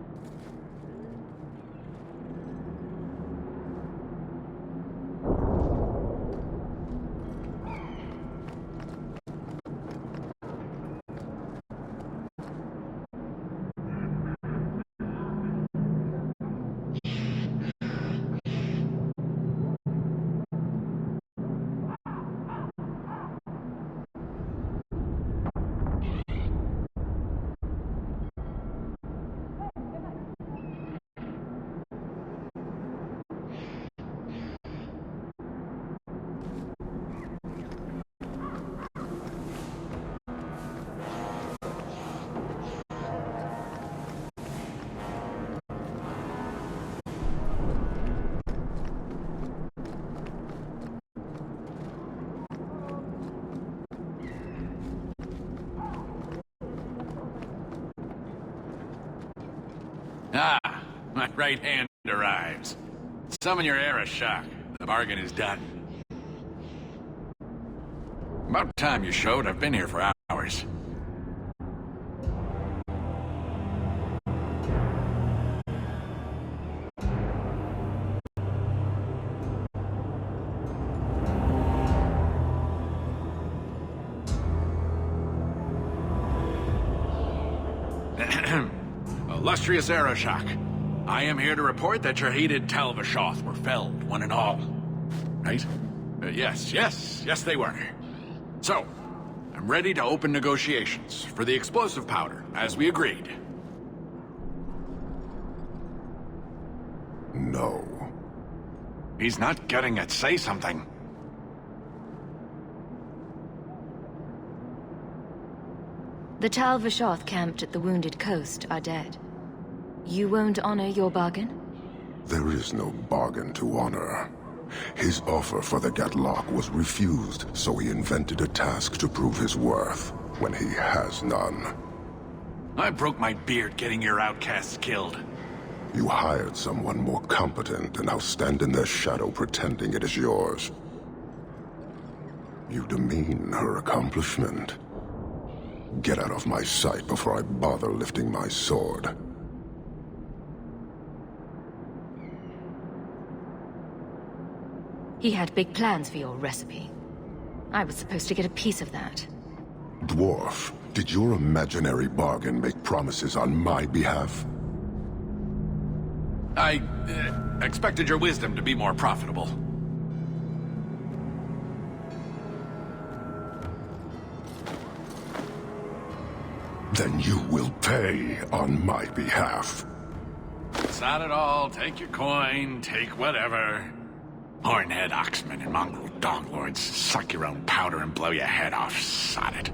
Ah, my right hand arrives. Summon your Arashok. The bargain is done. About time you showed. I've been here for hours. Illustrious Arashok, I am here to report that your hated Talvashoth were felled, one and all. Right? Yes, they were. So, I'm ready to open negotiations for the explosive powder, as we agreed. No. He's not getting it. Say something. The Talvashoth camped at the Wounded Coast are dead. You won't honor your bargain? There is no bargain to honor. His offer for the Gatlock was refused, so he invented a task to prove his worth, when he has none. I broke my beard getting your outcasts killed. You hired someone more competent and now stand in their shadow pretending it is yours. You demean her accomplishment. Get out of my sight before I bother lifting my sword. He had big plans for your recipe. I was supposed to get a piece of that. Dwarf, did your imaginary bargain make promises on my behalf? I expected your wisdom to be more profitable. Then you will pay on my behalf. Sod it all, take your coin, take whatever. Hornhead Oxmen and mongrel doglords, suck your own powder and blow your head off, sod it.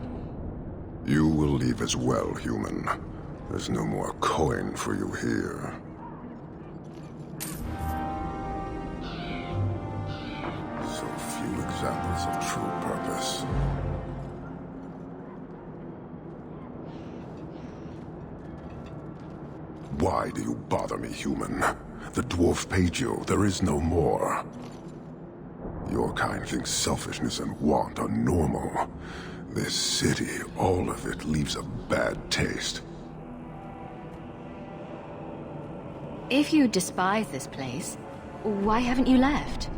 You will leave as well, human. There's no more coin for you here. So few examples of true purpose. Why do you bother me, human? The dwarf paid you. There is no more. Your kind thinks selfishness and want are normal. This city, all of it, leaves a bad taste. If you despise this place, why haven't you left?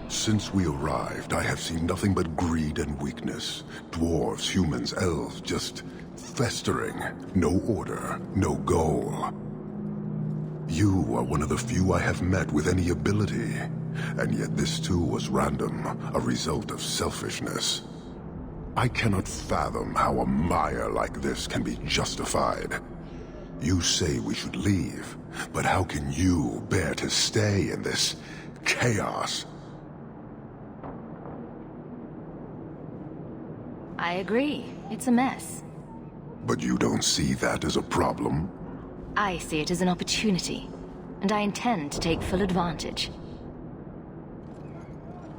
Since we arrived, I have seen nothing but greed and weakness. Dwarves, humans, elves, just festering. No order, no goal. You are one of the few I have met with any ability. And yet this too was random, a result of selfishness. I cannot fathom how a mire like this can be justified. You say we should leave, but how can you bear to stay in this chaos? I agree. It's a mess. But you don't see that as a problem? I see it as an opportunity, and I intend to take full advantage.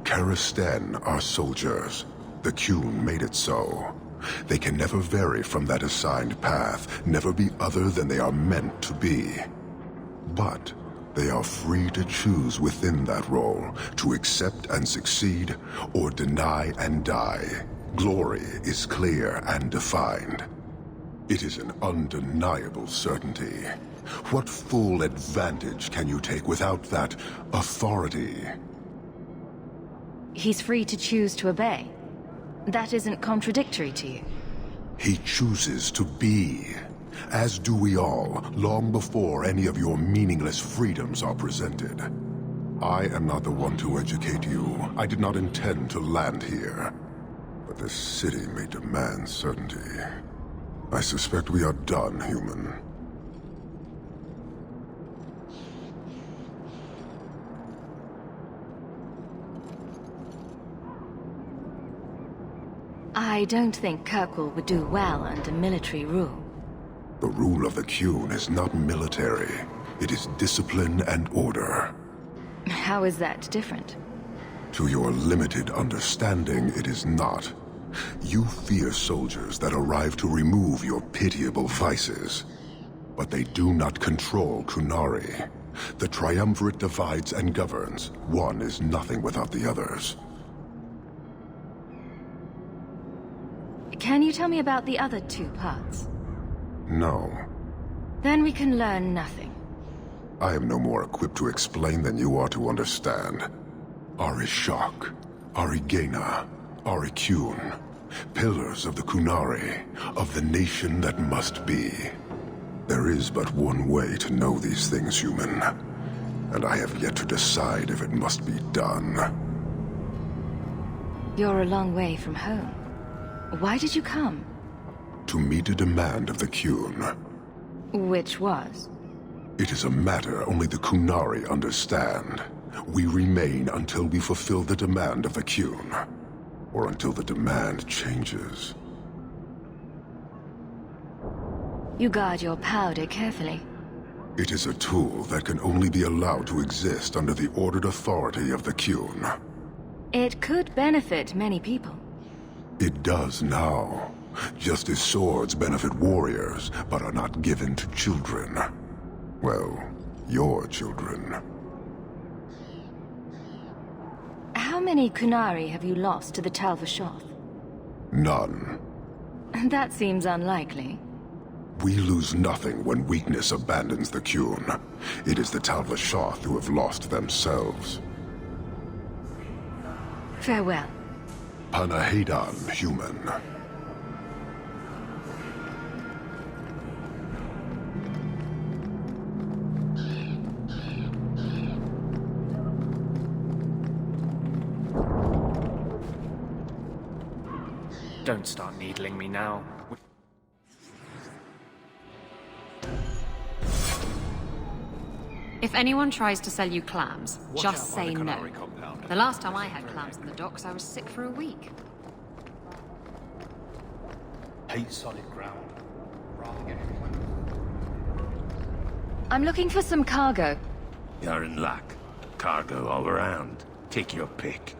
Karastan are soldiers. The Qun made it so. They can never vary from that assigned path, never be other than they are meant to be. But they are free to choose within that role, to accept and succeed, or deny and die. Glory is clear and defined. It is an undeniable certainty. What full advantage can you take without that authority? He's free to choose to obey. That isn't contradictory to you. He chooses to be. As do we all, long before any of your meaningless freedoms are presented. I am not the one to educate you. I did not intend to land here. But this city may demand certainty. I suspect we are done, human. I don't think Kirkwall would do well under military rule. The rule of the Qun is not military. It is discipline and order. How is that different? To your limited understanding, it is not. You fear soldiers that arrive to remove your pitiable vices. But they do not control Qunari. The Triumvirate divides and governs. One is nothing without the others. Can you tell me about the other two parts? No. Then we can learn nothing. I am no more equipped to explain than you are to understand. Arishak, Arigena, Ariqun, pillars of the Qunari, of the nation that must be. There is but one way to know these things, human, and I have yet to decide if it must be done. You're a long way from home. Why did you come? To meet a demand of the Qun. Which was? It is a matter only the Qunari understand. We remain until we fulfill the demand of the Qun. Or until the demand changes. You guard your powder carefully. It is a tool that can only be allowed to exist under the ordered authority of the Qun. It could benefit many people. It does now. Just as swords benefit warriors, but are not given to children. Well, your children. How many Qunari have you lost to the Tal-Vashoth? None. That seems unlikely. We lose nothing when weakness abandons the Qun. It is the Tal-Vashoth who have lost themselves. Farewell. Panahedan, human. Don't start needling me now. If anyone tries to sell you clams, just say no. The last time I had clams in the docks, I was sick for a week. Hate solid ground. Rather get I'm looking for some cargo. You're in luck. Cargo all around. Take your pick.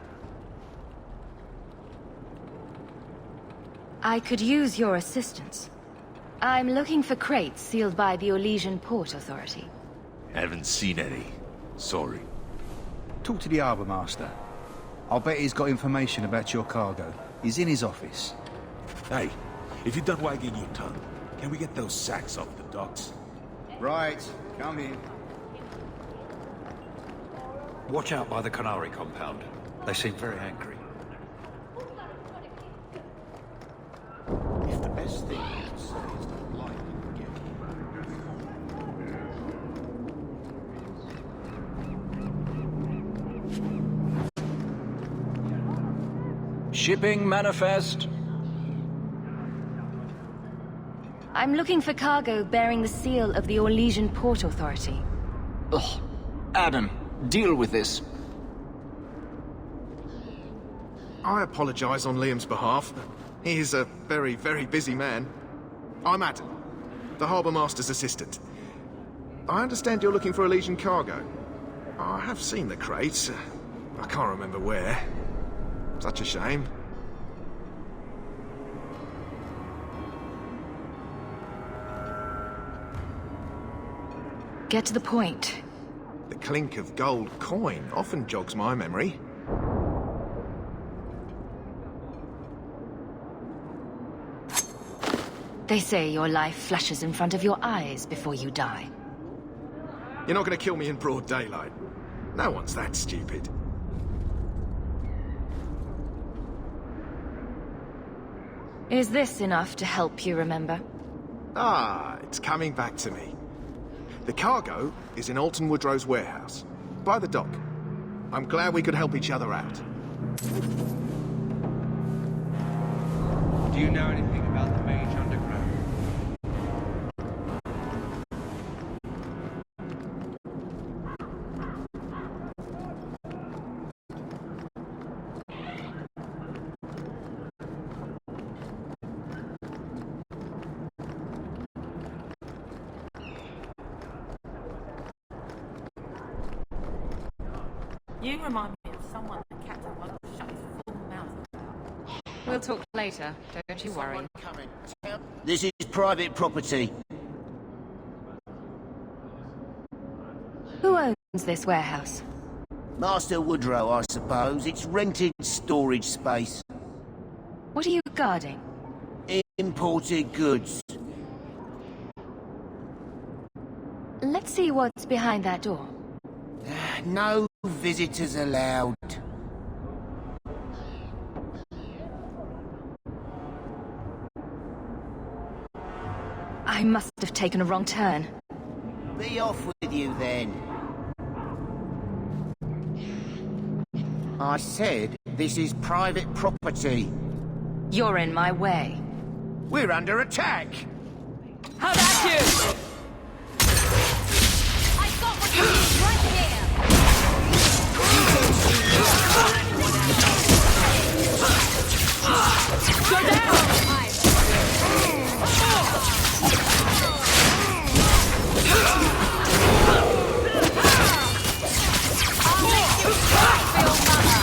I could use your assistance. I'm looking for crates sealed by the Orlesian Port Authority. Haven't seen any. Sorry. Talk to the harbour master. I'll bet he's got information about your cargo. He's in his office. Hey, if you're done wagging your tongue, can we get those sacks off the docks? Right, come in. Watch out by the Canary compound. They seem very angry. If the best thing you can say is to lie and get Shipping manifest. I'm looking for cargo bearing the seal of the Orlesian Port Authority. Ugh. Adam, deal with this. I apologize on Liam's behalf. He is a very, very busy man. I'm Adam, the Harbour Master's assistant. I understand you're looking for Orlesian cargo. I have seen the crates. I can't remember where. Such a shame. Get to the point. The clink of gold coin often jogs my memory. They say your life flashes in front of your eyes before you die. You're not going to kill me in broad daylight. No one's that stupid. Is this enough to help you remember? Ah, it's coming back to me. The cargo is in Alton Woodrow's warehouse, by the dock. I'm glad we could help each other out. Do you know anything about the Mage Underground? You remind me of someone that Captain Muggle shut his full mouth. We'll talk later, don't you worry. This is private property. Who owns this warehouse? Master Woodrow, I suppose. It's rented storage space. What are you guarding? Imported goods. Let's see what's behind that door. No visitors allowed. I must have taken a wrong turn. Be off with you, then. I said this is private property. You're in my way. We're under attack! How about you? I got what you need right here! Go down! I'll make you cry for your mother!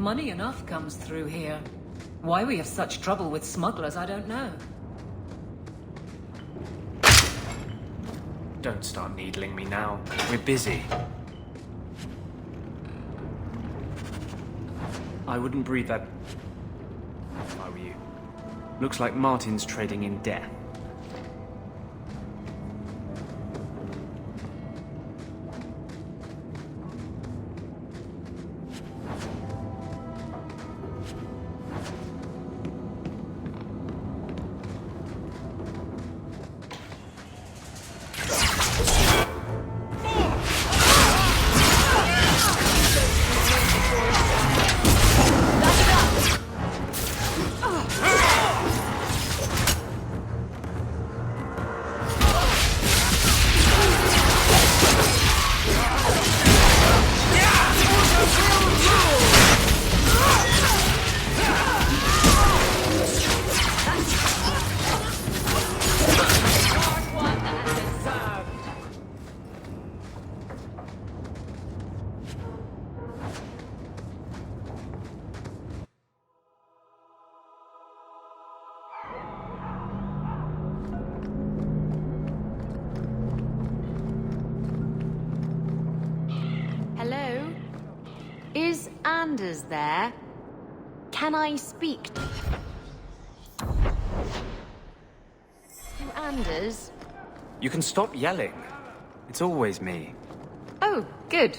Money enough comes through here. Why we have such trouble with smugglers, I don't know. Don't start needling me now. We're busy. I wouldn't breathe that if I were you. Looks like Martin's trading in death. Hello? Is Anders there? Can I speak to Anders? You can stop yelling. It's always me. Oh, good.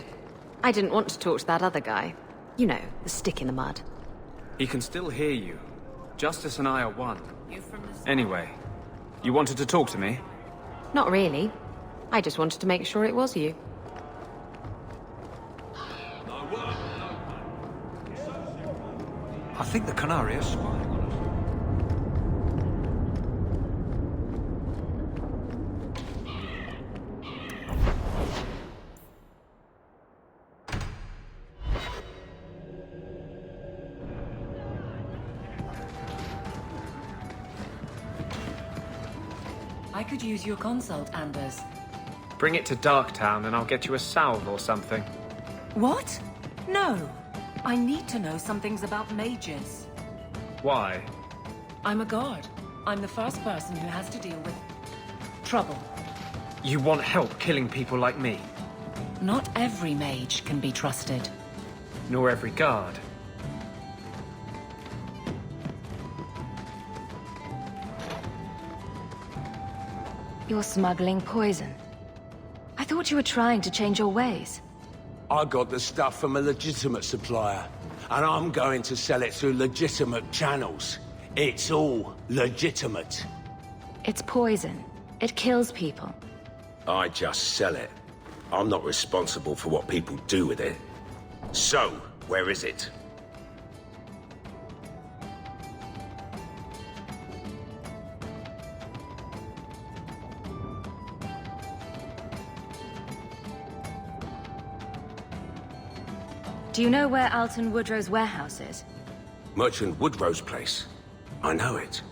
I didn't want to talk to that other guy. You know, the stick in the mud. He can still hear you. Justice and I are one. Anyway, you wanted to talk to me? Not really. I just wanted to make sure it was you. I think the Canary is spying on us. I could use your consult, Anders. Bring it to Darktown and I'll get you a salve or something. What? No. I need to know some things about mages. Why? I'm a guard. I'm the first person who has to deal with trouble. You want help killing people like me? Not every mage can be trusted. Nor every guard. You're smuggling poison. I thought you were trying to change your ways. I got the stuff from a legitimate supplier, and I'm going to sell it through legitimate channels. It's all legitimate. It's poison. It kills people. I just sell it. I'm not responsible for what people do with it. So, where is it? Do you know where Alton Woodrow's warehouse is? Merchant Woodrow's place. I know it.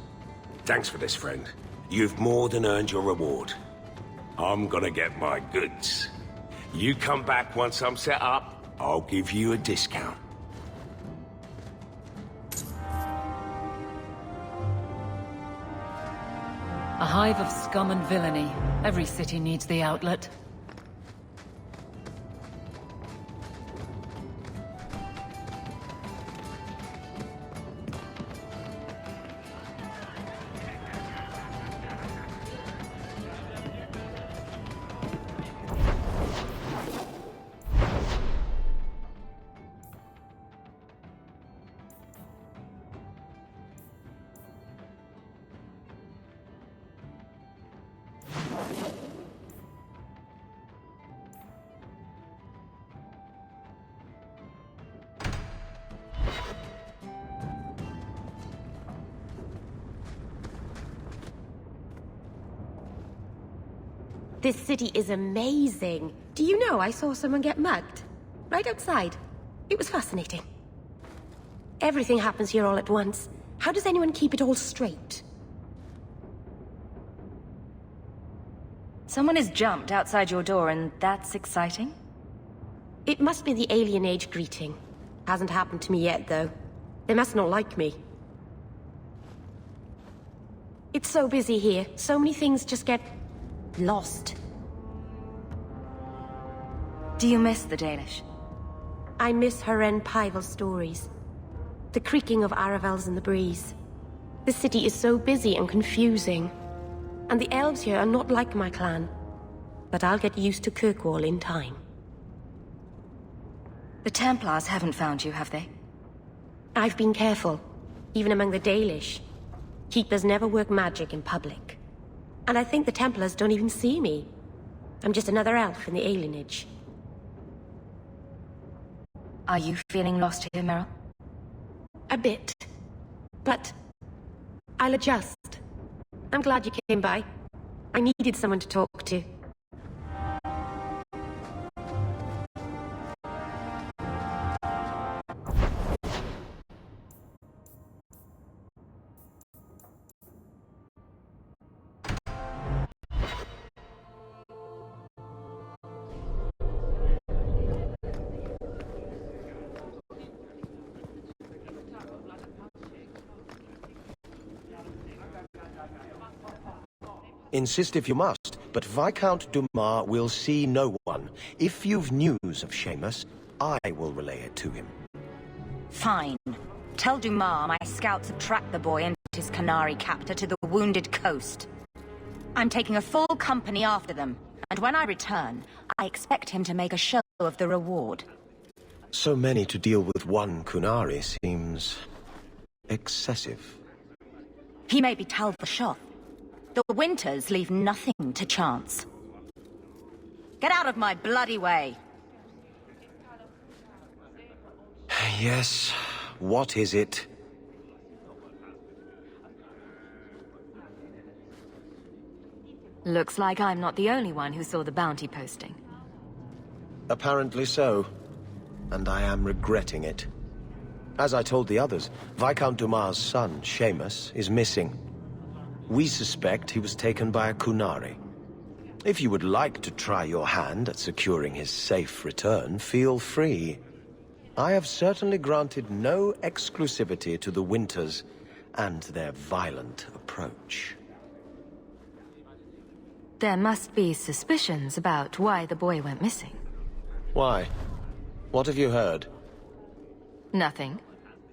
Thanks for this, friend. You've more than earned your reward. I'm gonna get my goods. You come back once I'm set up, I'll give you a discount. A hive of scum and villainy. Every city needs the outlet. This city is amazing. Do you know I saw someone get mugged? Right outside. It was fascinating. Everything happens here all at once. How does anyone keep it all straight? Someone has jumped outside your door and that's exciting? It must be the alien age greeting. Hasn't happened to me yet, though. They must not like me. It's so busy here. So many things just get... lost. Do you miss the Danish? I miss Haren Pivel's stories. The creaking of Aravels in the breeze. The city is so busy and confusing. And the elves here are not like my clan. But I'll get used to Kirkwall in time. The Templars haven't found you, have they? I've been careful, even among the Dalish. Keepers never work magic in public. And I think the Templars don't even see me. I'm just another elf in the alienage. Are you feeling lost here, Meryl? A bit. But I'll adjust. I'm glad you came by. I needed someone to talk to. Insist if you must, but Viscount Dumas will see no one. If you've news of Seamus, I will relay it to him. Fine. Tell Dumas my scouts have tracked the boy and his Canary captor to the wounded coast. I'm taking a full company after them, and when I return, I expect him to make a show of the reward. So many to deal with one Kunari seems... excessive. He may be Talvashoth. The Winters leave nothing to chance. Get out of my bloody way! Yes, what is it? Looks like I'm not the only one who saw the bounty posting. Apparently so. And I am regretting it. As I told the others, Viscount Dumas' son, Seamus, is missing. We suspect he was taken by a Kunari. If you would like to try your hand at securing his safe return, feel free. I have certainly granted no exclusivity to the Winters and their violent approach. There must be suspicions about why the boy went missing. Why? What have you heard? Nothing.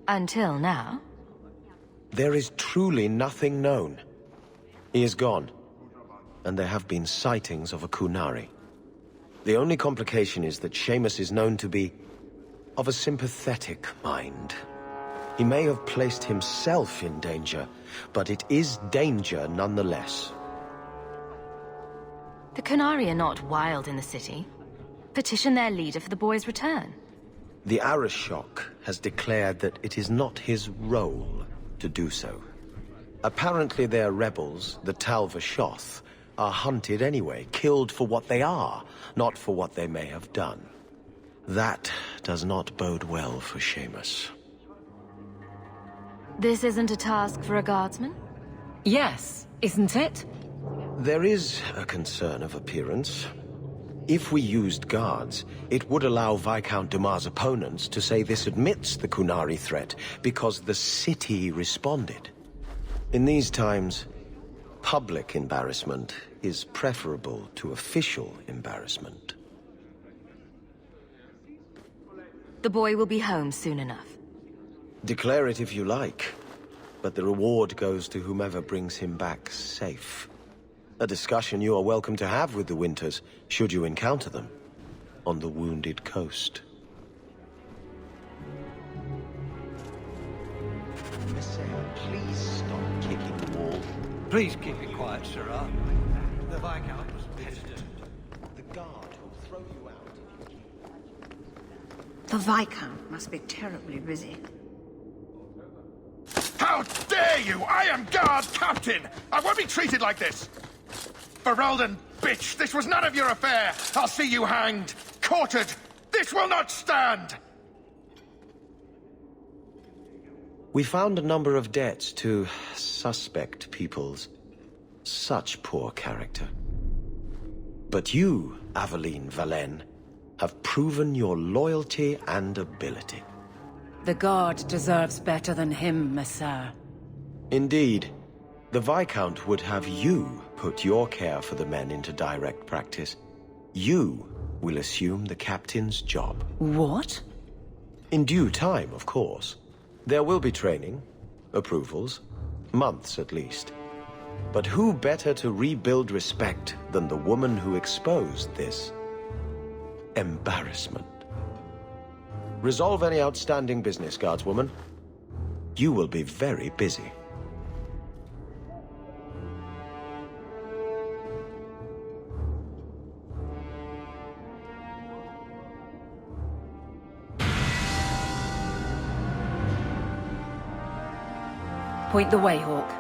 Until now. There is truly nothing known. He is gone, and there have been sightings of a Kunari. The only complication is that Seamus is known to be of a sympathetic mind. He may have placed himself in danger, but it is danger nonetheless. The Kunari are not wild in the city. Petition their leader for the boy's return. The Arishok has declared that it is not his role to do so. Apparently their rebels, the Talvashoth, are hunted anyway, killed for what they are, not for what they may have done. That does not bode well for Seamus. This isn't a task for a guardsman? Yes, isn't it? There is a concern of appearance. If we used guards, it would allow Viscount Dumas' opponents to say this admits the Kunari threat because the city responded. In these times, public embarrassment is preferable to official embarrassment. The boy will be home soon enough. Declare it if you like, but the reward goes to whomever brings him back safe. A discussion you are welcome to have with the Winters, should you encounter them, on the wounded coast. Miss Sarah, please stop kicking the wall. Please keep it quiet, Sirrah. The Viscount was pestered. The guard will throw you out if you keep... The Viscount must be terribly busy. How dare you! I am guard captain! I won't be treated like this! Ferelden, bitch! This was none of your affair! I'll see you hanged! Quartered! This will not stand! We found a number of debts to suspect peoples. Such poor character. But you, Aveline Valen, have proven your loyalty and ability. The guard deserves better than him, Messire. Indeed. The Viscount would have you put your care for the men into direct practice. You will assume the captain's job. What? In due time, of course. There will be training, approvals, months at least. But who better to rebuild respect than the woman who exposed this embarrassment? Resolve any outstanding business, guardswoman. You will be very busy. Point the way, Hawke.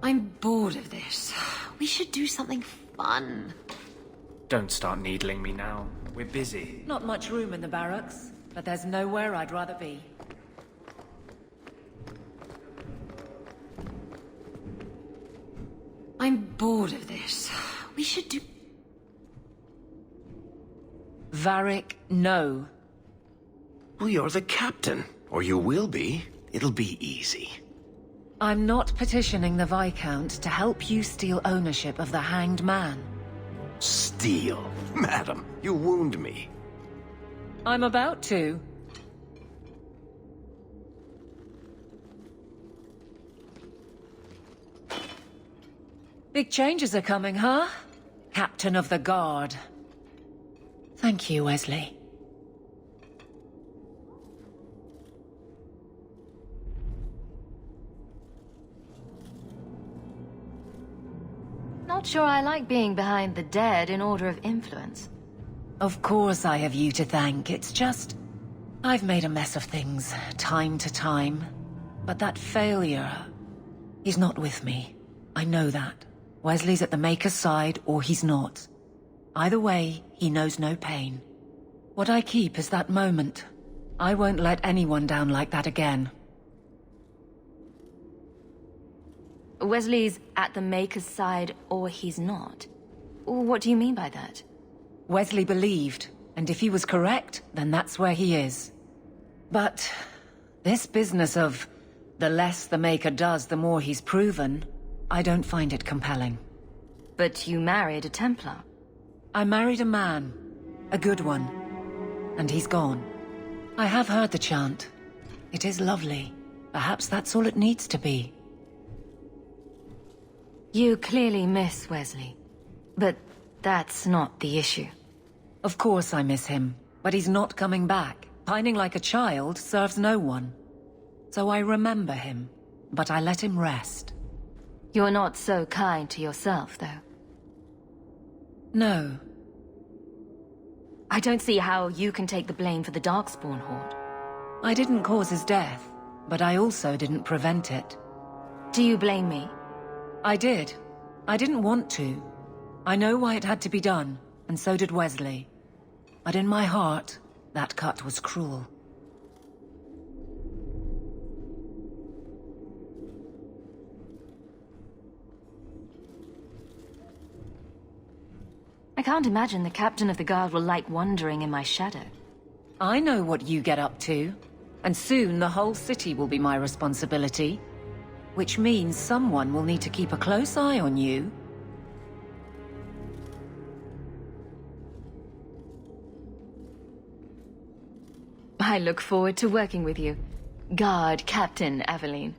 I'm bored of this. We should do something fun. Don't start needling me now. We're busy. Not much room in the barracks, but there's nowhere I'd rather be. I'm bored of this. We should do... Varric, no. Well, you're the captain. Or you will be. It'll be easy. I'm not petitioning the Viscount to help you steal ownership of the Hanged Man. Steal? Madam, you wound me. I'm about to. Big changes are coming, huh? Captain of the Guard. Thank you, Wesley. Not sure I like being behind the dead in order of influence. Of course I have you to thank. It's just... I've made a mess of things, time to time. But that failure... He's not with me. I know that. Wesley's at the Maker's side, or he's not. Either way, he knows no pain. What I keep is that moment. I won't let anyone down like that again. Wesley's at the Maker's side, or he's not. What do you mean by that? Wesley believed, and if he was correct, then that's where he is. But this business of the less the Maker does, the more he's proven, I don't find it compelling. But you married a Templar. I married a man. A good one. And he's gone. I have heard the chant. It is lovely. Perhaps that's all it needs to be. You clearly miss Wesley. But that's not the issue. Of course I miss him. But he's not coming back. Pining like a child serves no one. So I remember him. But I let him rest. You're not so kind to yourself, though. No. I don't see how you can take the blame for the Darkspawn Horde. I didn't cause his death, but I also didn't prevent it. Do you blame me? I did. I didn't want to. I know why it had to be done, and so did Wesley. But in my heart, that cut was cruel. I can't imagine the Captain of the Guard will like wandering in my shadow. I know what you get up to, and soon the whole city will be my responsibility. Which means someone will need to keep a close eye on you. I look forward to working with you. Guard Captain Aveline.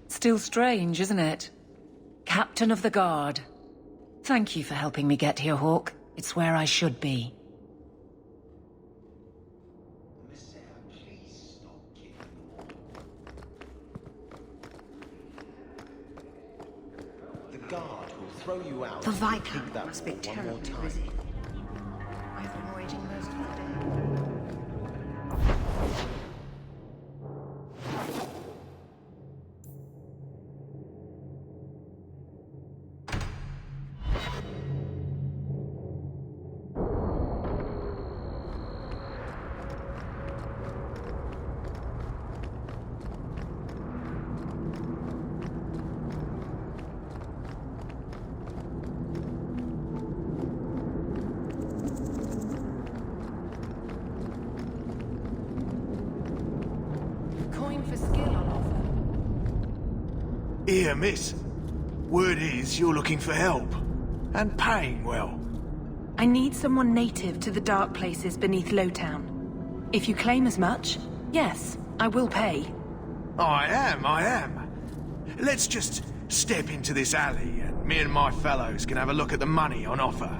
Still strange, isn't it? Captain of the Guard. Thank you for helping me get here, Hawke. It's where I should be. The guard will throw you out. The Viscount must be terribly busy. I've been waiting most of the day. Here, miss. Word is you're looking for help. And paying well. I need someone native to the dark places beneath Lowtown. If you claim as much, yes, I will pay. I am. Let's just step into this alley and me and my fellows can have a look at the money on offer.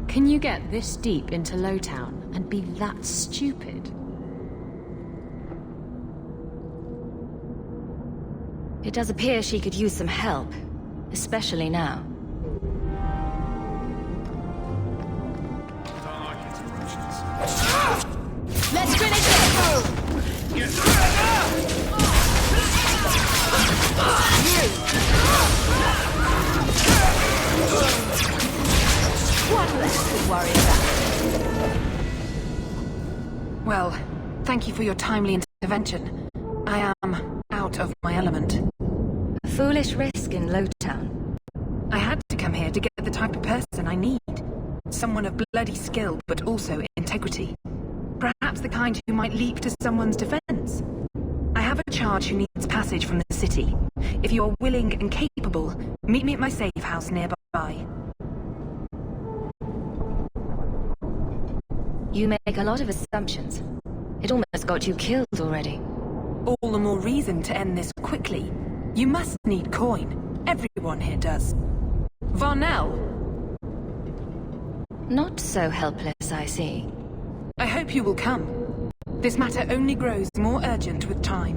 Can you get this deep into Lowtown and be that stupid? It does appear she could use some help, especially now. Let's finish it! One less to worry about. Well, thank you for your timely intervention. I am out of my element. A foolish risk in Lowtown. I had to come here to get the type of person I need. Someone of bloody skill, but also integrity. Perhaps the kind who might leap to someone's defense. I have a charge who needs passage from the city. If you are willing and capable, meet me at my safe house nearby. You make a lot of assumptions. It almost got you killed already. All the more reason to end this quickly. You must need coin. Everyone here does. Varnell! Not so helpless, I see. I hope you will come. This matter only grows more urgent with time.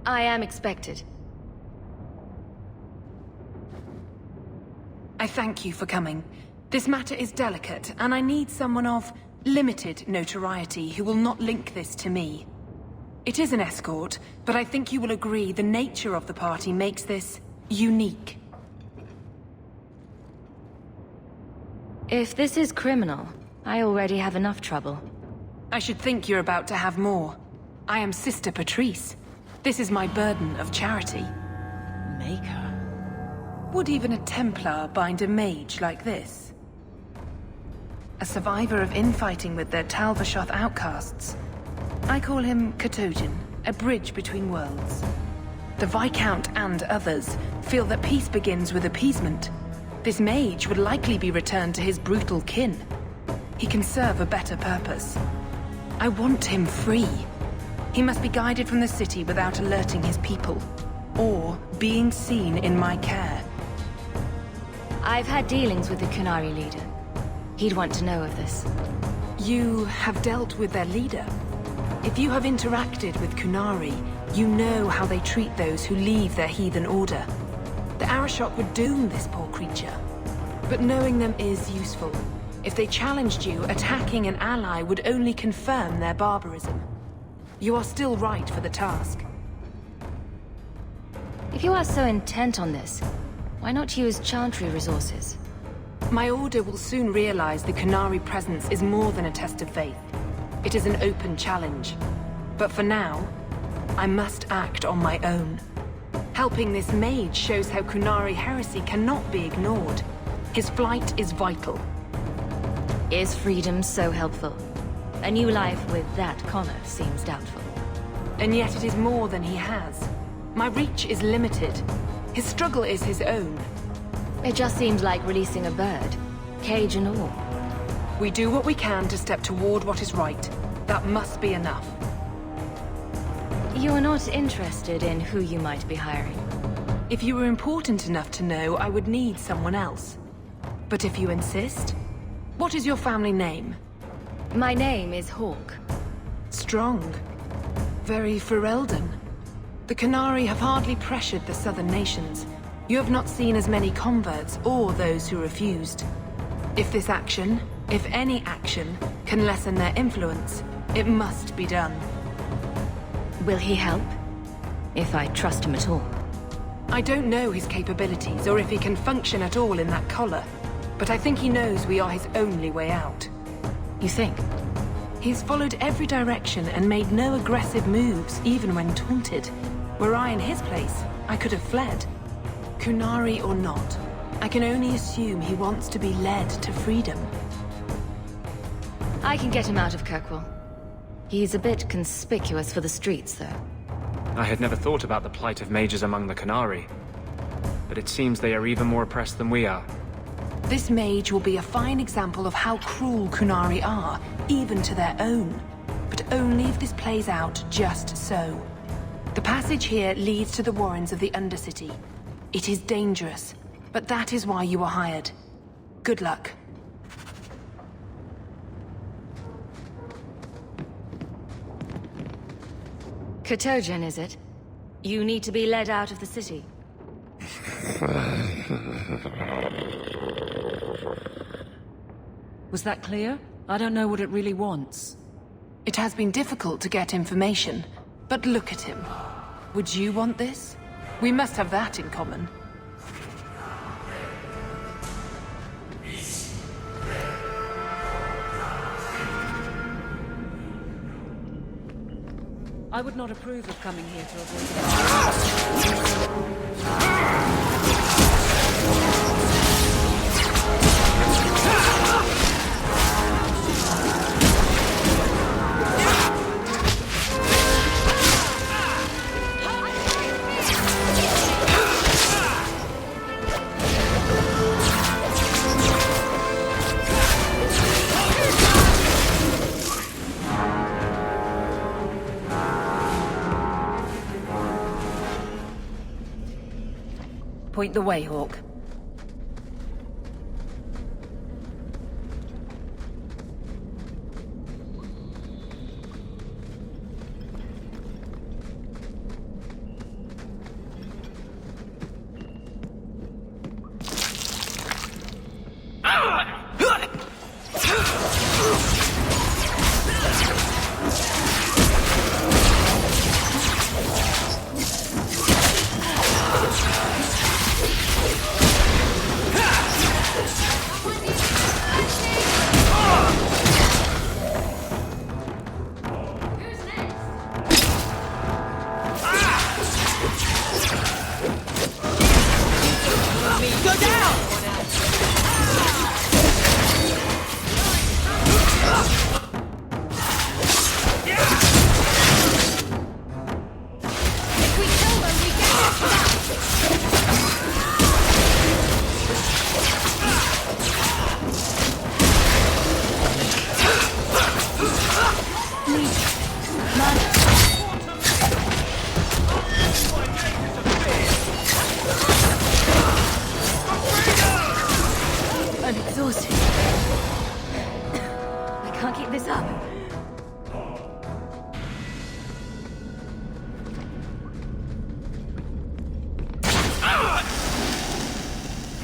I am expected. I thank you for coming. This matter is delicate, and I need someone of limited notoriety who will not link this to me. It is an escort, but I think you will agree the nature of the party makes this unique. If this is criminal, I already have enough trouble. I should think you're about to have more. I am Sister Patrice. This is my burden of charity. Maker? Would even a Templar bind a mage like this? A survivor of infighting with their Talvashoth outcasts. I call him Katojan, a bridge between worlds. The Viscount and others feel that peace begins with appeasement. This mage would likely be returned to his brutal kin. He can serve a better purpose. I want him free. He must be guided from the city without alerting his people, or being seen in my care. I've had dealings with the Qunari leader. He'd want to know of this. You have dealt with their leader? If you have interacted with Qunari, you know how they treat those who leave their heathen order. The Arashok would doom this poor creature. But knowing them is useful. If they challenged you, attacking an ally would only confirm their barbarism. You are still right for the task. If you are so intent on this, why not use Chantry resources? My order will soon realize the Qunari presence is more than a test of faith. It is an open challenge. But for now, I must act on my own. Helping this mage shows how Qunari heresy cannot be ignored. His flight is vital. Is freedom so helpful? A new life with that Connor seems doubtful. And yet it is more than he has. My reach is limited. His struggle is his own. It just seemed like releasing a bird, cage and all. We do what we can to step toward what is right. That must be enough. You're not interested in who you might be hiring? If you were important enough to know, I would need someone else. But if you insist, what is your family name? My name is Hawke. Strong. Very Ferelden. The Qunari have hardly pressured the southern nations. You have not seen as many converts or those who refused. If this action, if any action, can lessen their influence, it must be done. Will he help? If I trust him at all. I don't know his capabilities, or if he can function at all in that collar. But I think he knows we are his only way out. You think? He's followed every direction and made no aggressive moves, even when taunted. Were I in his place, I could have fled. Qunari or not, I can only assume he wants to be led to freedom. I can get him out of Kirkwall. He's a bit conspicuous for the streets, though. I had never thought about the plight of mages among the Qunari. But it seems they are even more oppressed than we are. This mage will be a fine example of how cruel Qunari are, even to their own. But only if this plays out just so. The passage here leads to the warrens of the Undercity. It is dangerous, but that is why you were hired. Good luck. Katojan, is it? You need to be led out of the city. Was that clear? I don't know what it really wants. It has been difficult to get information, but look at him. Would you want this? We must have that in common. I would not approve of coming here to avoid Point the way, Hawke.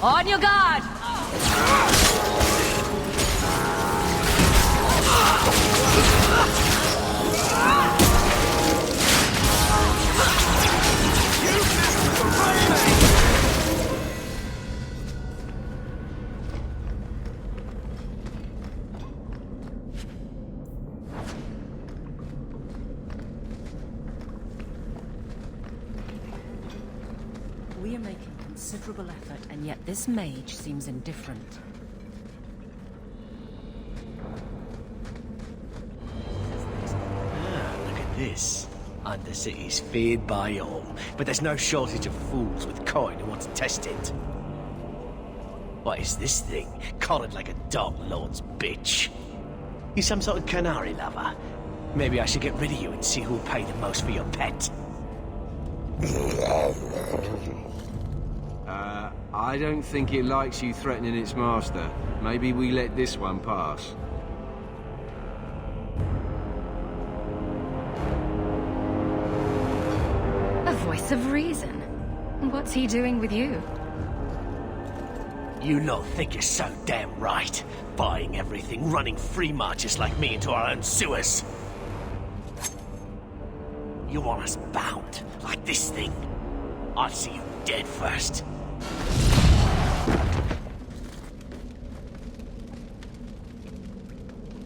On your guard! We are making considerable effort, and yet this mage seems indifferent. Look at this. Undercity's feared by all, but there's no shortage of fools with coin who want to test it. What is this thing? Collared like a Dark Lord's bitch. You some sort of canary lover? Maybe I should get rid of you and see who'll pay the most for your pet. I don't think it likes you threatening its master. Maybe we let this one pass. A voice of reason. What's he doing with you? You lot think you're so damn right. Buying everything, running free marches like me into our own sewers. You want us bound, like this thing? I'll see you dead first.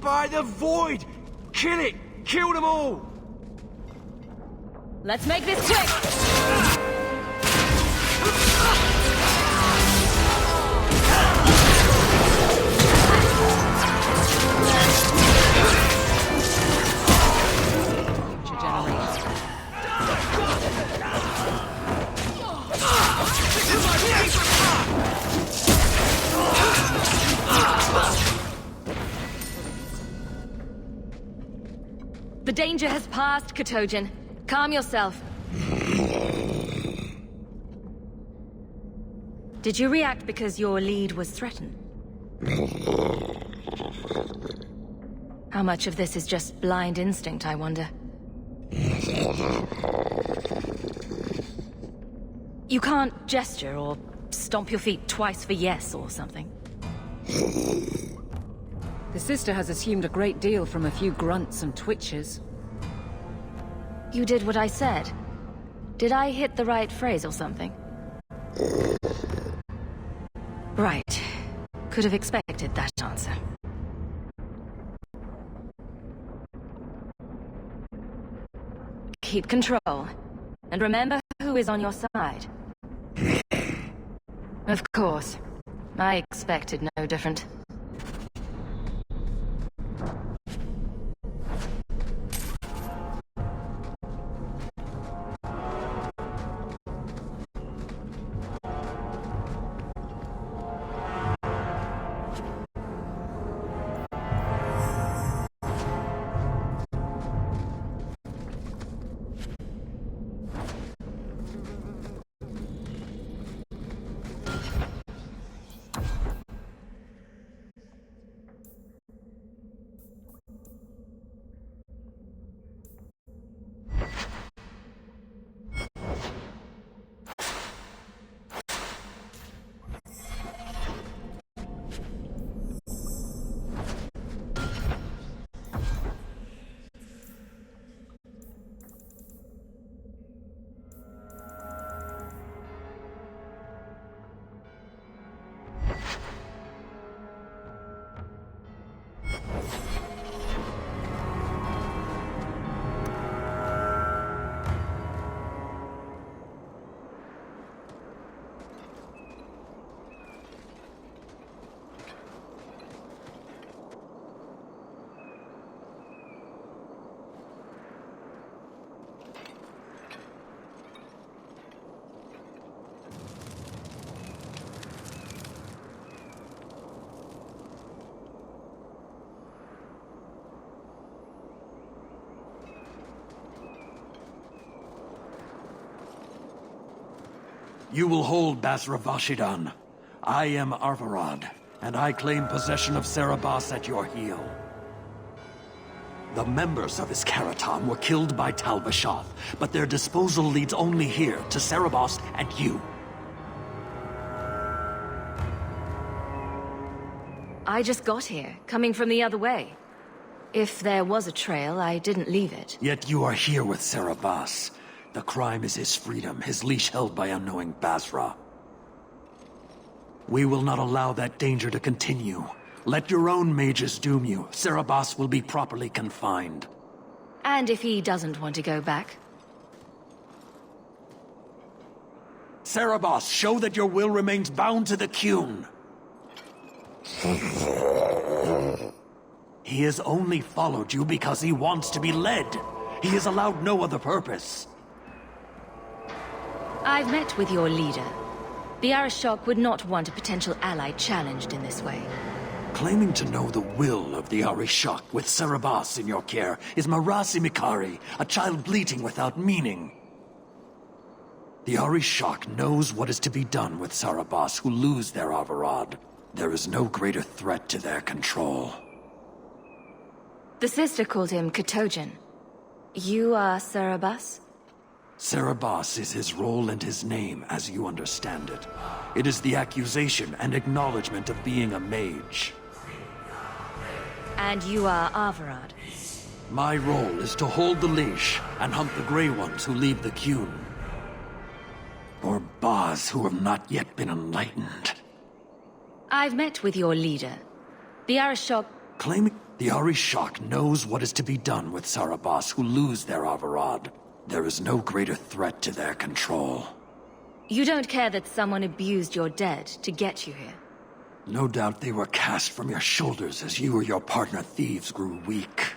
By the void! Kill it! Kill them all! Let's make this quick! The danger has passed, Katojan. Calm yourself. Did you react because your lead was threatened? How much of this is just blind instinct, I wonder? You can't gesture or stomp your feet twice for yes or something. The sister has assumed a great deal from a few grunts and twitches. You did what I said. Did I hit the right phrase or something? Right. Could have expected that answer. Keep control. And remember who is on your side. Of course. I expected no different. You will hold Basra Vashidan. I am Arvarad, and I claim possession of Serabas at your heel. The members of Iskaratam were killed by Tal Bashath, but their disposal leads only here, to Serabas and you. I just got here, coming from the other way. If there was a trail, I didn't leave it. Yet you are here with Serabas. The crime is his freedom, his leash held by unknowing Basra. We will not allow that danger to continue. Let your own mages doom you. Serabas will be properly confined. And if he doesn't want to go back? Serabas, show that your will remains bound to the Qun. He has only followed you because he wants to be led. He has allowed no other purpose. I've met with your leader. The Arishok would not want a potential ally challenged in this way. Claiming to know the will of the Arishok with Serabas in your care is Marasi Mikari, a child bleating without meaning. The Arishok knows what is to be done with Serabas who lose their Arvarad. There is no greater threat to their control. The sister called him Katojan. You are Serabas? Serabas is his role and his name, as you understand it. It is the accusation and acknowledgement of being a mage. And you are Arvarad? My role is to hold the leash and hunt the Grey Ones who leave the Qun. or Baz who have not yet been enlightened. I've met with your leader. The Arishok... Claiming the Arishok knows what is to be done with Sarabas who lose their Avarad. There is no greater threat to their control. You don't care that someone abused your dead to get you here? No doubt they were cast from your shoulders as you or your partner thieves grew weak.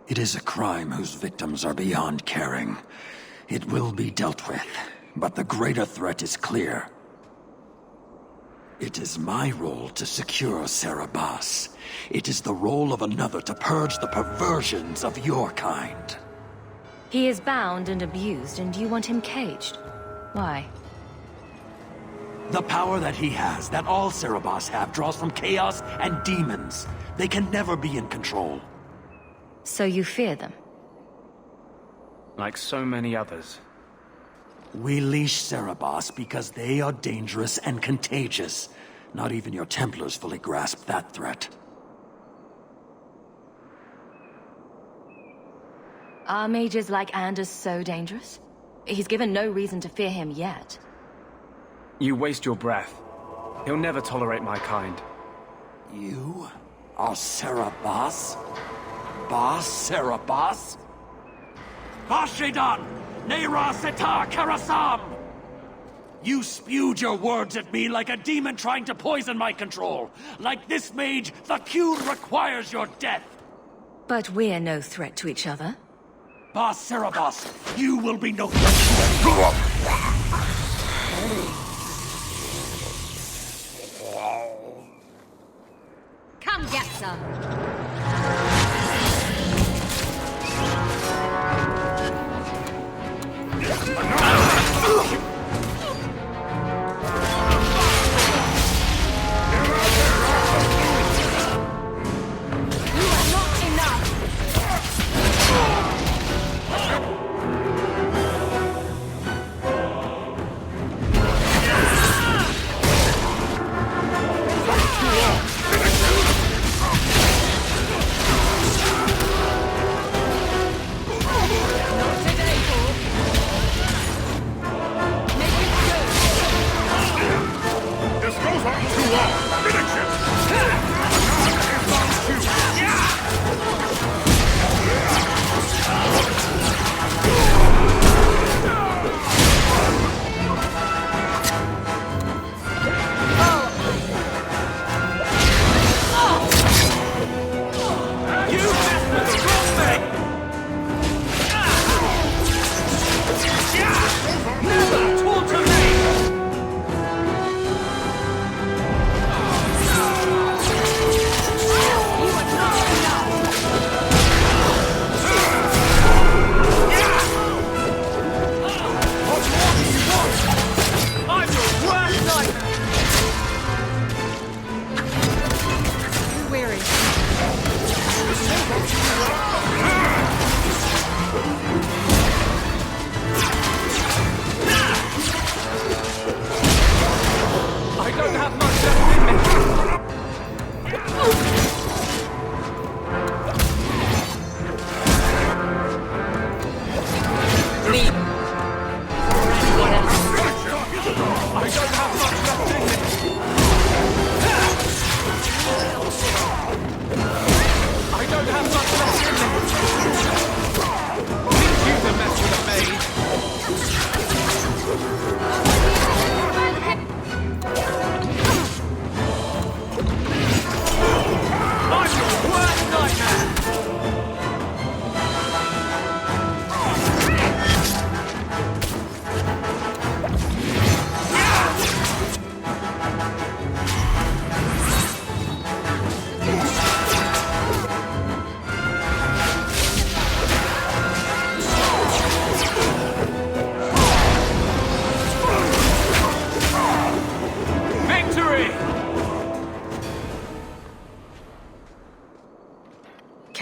It is a crime whose victims are beyond caring. It will be dealt with, but the greater threat is clear. It is my role to secure Sarabas. It is the role of another to purge the perversions of your kind. He is bound and abused, and you want him caged. Why? The power that he has, that all Sarabas have, draws from chaos and demons. They can never be in control. So you fear them? Like so many others. We leash Sarabas because they are dangerous and contagious. Not even your Templars fully grasp that threat. Are mages like Anders so dangerous? He's given no reason to fear him yet. You waste your breath. He'll never tolerate my kind. You are Sarabas? Bas Sarabas? Bashidan! Neira Setar Karasam! You spewed your words at me like a demon trying to poison my control. Like this mage, the Qun requires your death. But we're no threat to each other. Bas Sarabas, you will be no threat. Come get some!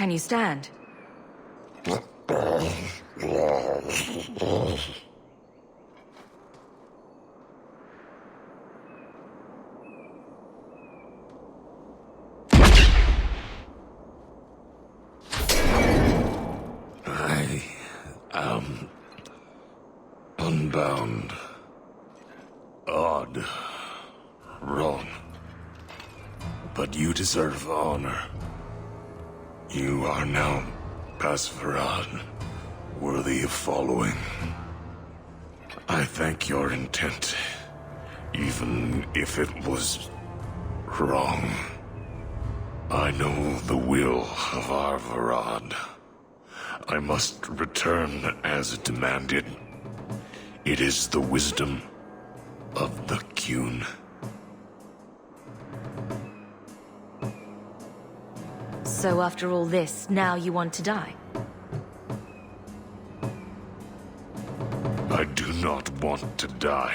Can you stand? I am Unbound. Odd. Wrong. But you deserve honor. You are now Basvarad, worthy of following. I thank your intent, even if it was wrong. I know the will of our Varad. I must return as demanded. It is the wisdom of the Qun. So after all this, now you want to die? I do not want to die.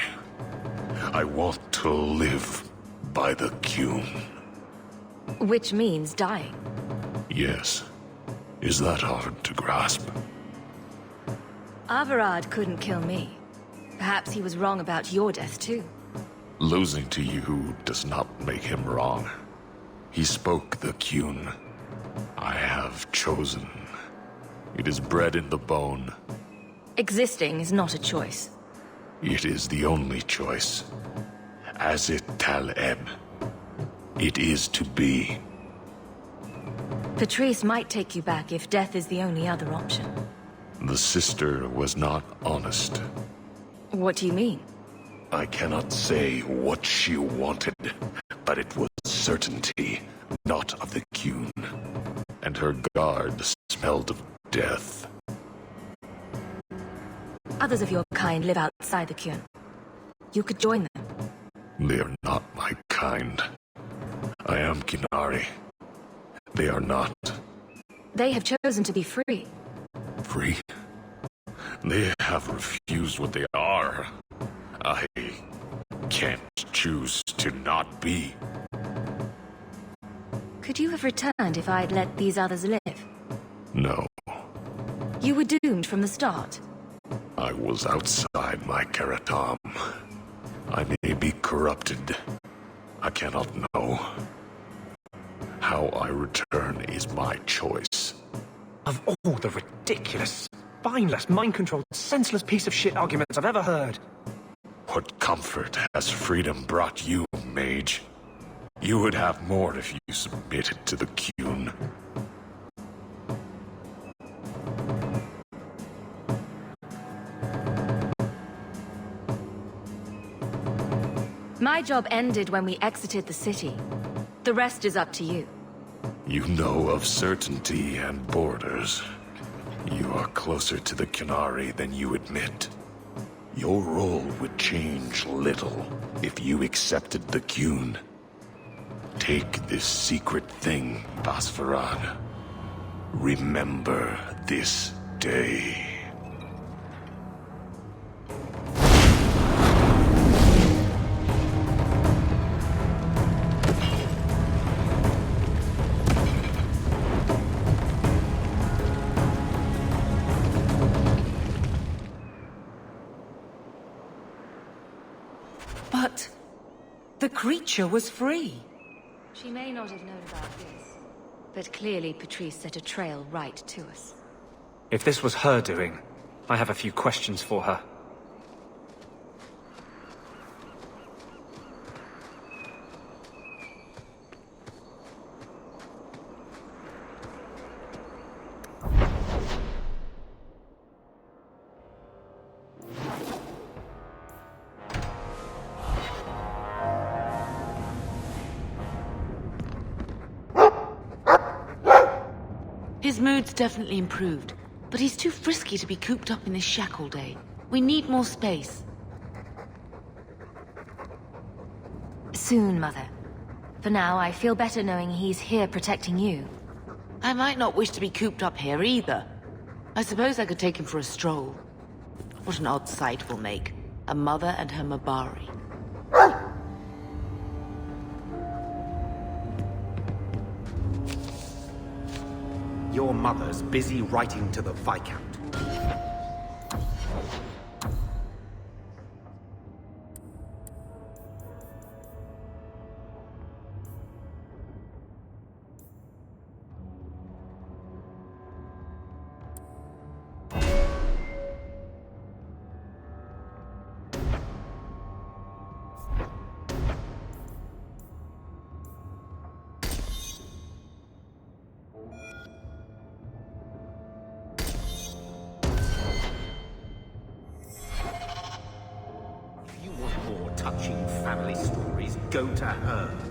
I want to live by the Qun. Which means dying. Yes. Is that hard to grasp? Avarad couldn't kill me. Perhaps he was wrong about your death too. Losing to you does not make him wrong. He spoke the Qun. I have chosen. It is bred in the bone. Existing is not a choice. It is the only choice. As it Taleb. It is to be. Patrice might take you back if death is the only other option. The sister was not honest. What do you mean? I cannot say what she wanted, but it was certainty, not of the Qun. And her guard smelled of death. Others of your kind live outside the Qun. You could join them. They are not my kind. I am Qunari. They are not. They have chosen to be free. Free? They have refused what they are. I can't choose to not be. Could you have returned if I'd let these others live? No. You were doomed from the start. I was outside my Karatam. I may be corrupted. I cannot know. How I return is my choice. Of all the ridiculous, spineless, mind-controlled, senseless piece of shit arguments I've ever heard. What comfort has freedom brought you, mage? You would have more if you submitted to the Qun. My job ended when we exited the city. The rest is up to you. You know of certainty and borders. You are closer to the Qunari than you admit. Your role would change little if you accepted the Qun. Take this secret thing, Basvarad. Remember this day. But the creature was free. She may not have known about this, but clearly Patrice set a trail right to us. If this was her doing, I have a few questions for her. His mood's definitely improved, but he's too frisky to be cooped up in this shack all day. We need more space. Soon, Mother. For now, I feel better knowing he's here protecting you. I might not wish to be cooped up here either. I suppose I could take him for a stroll. What an odd sight we'll make. A mother and her Mabari. Your mother's busy writing to the Viscount. go to her.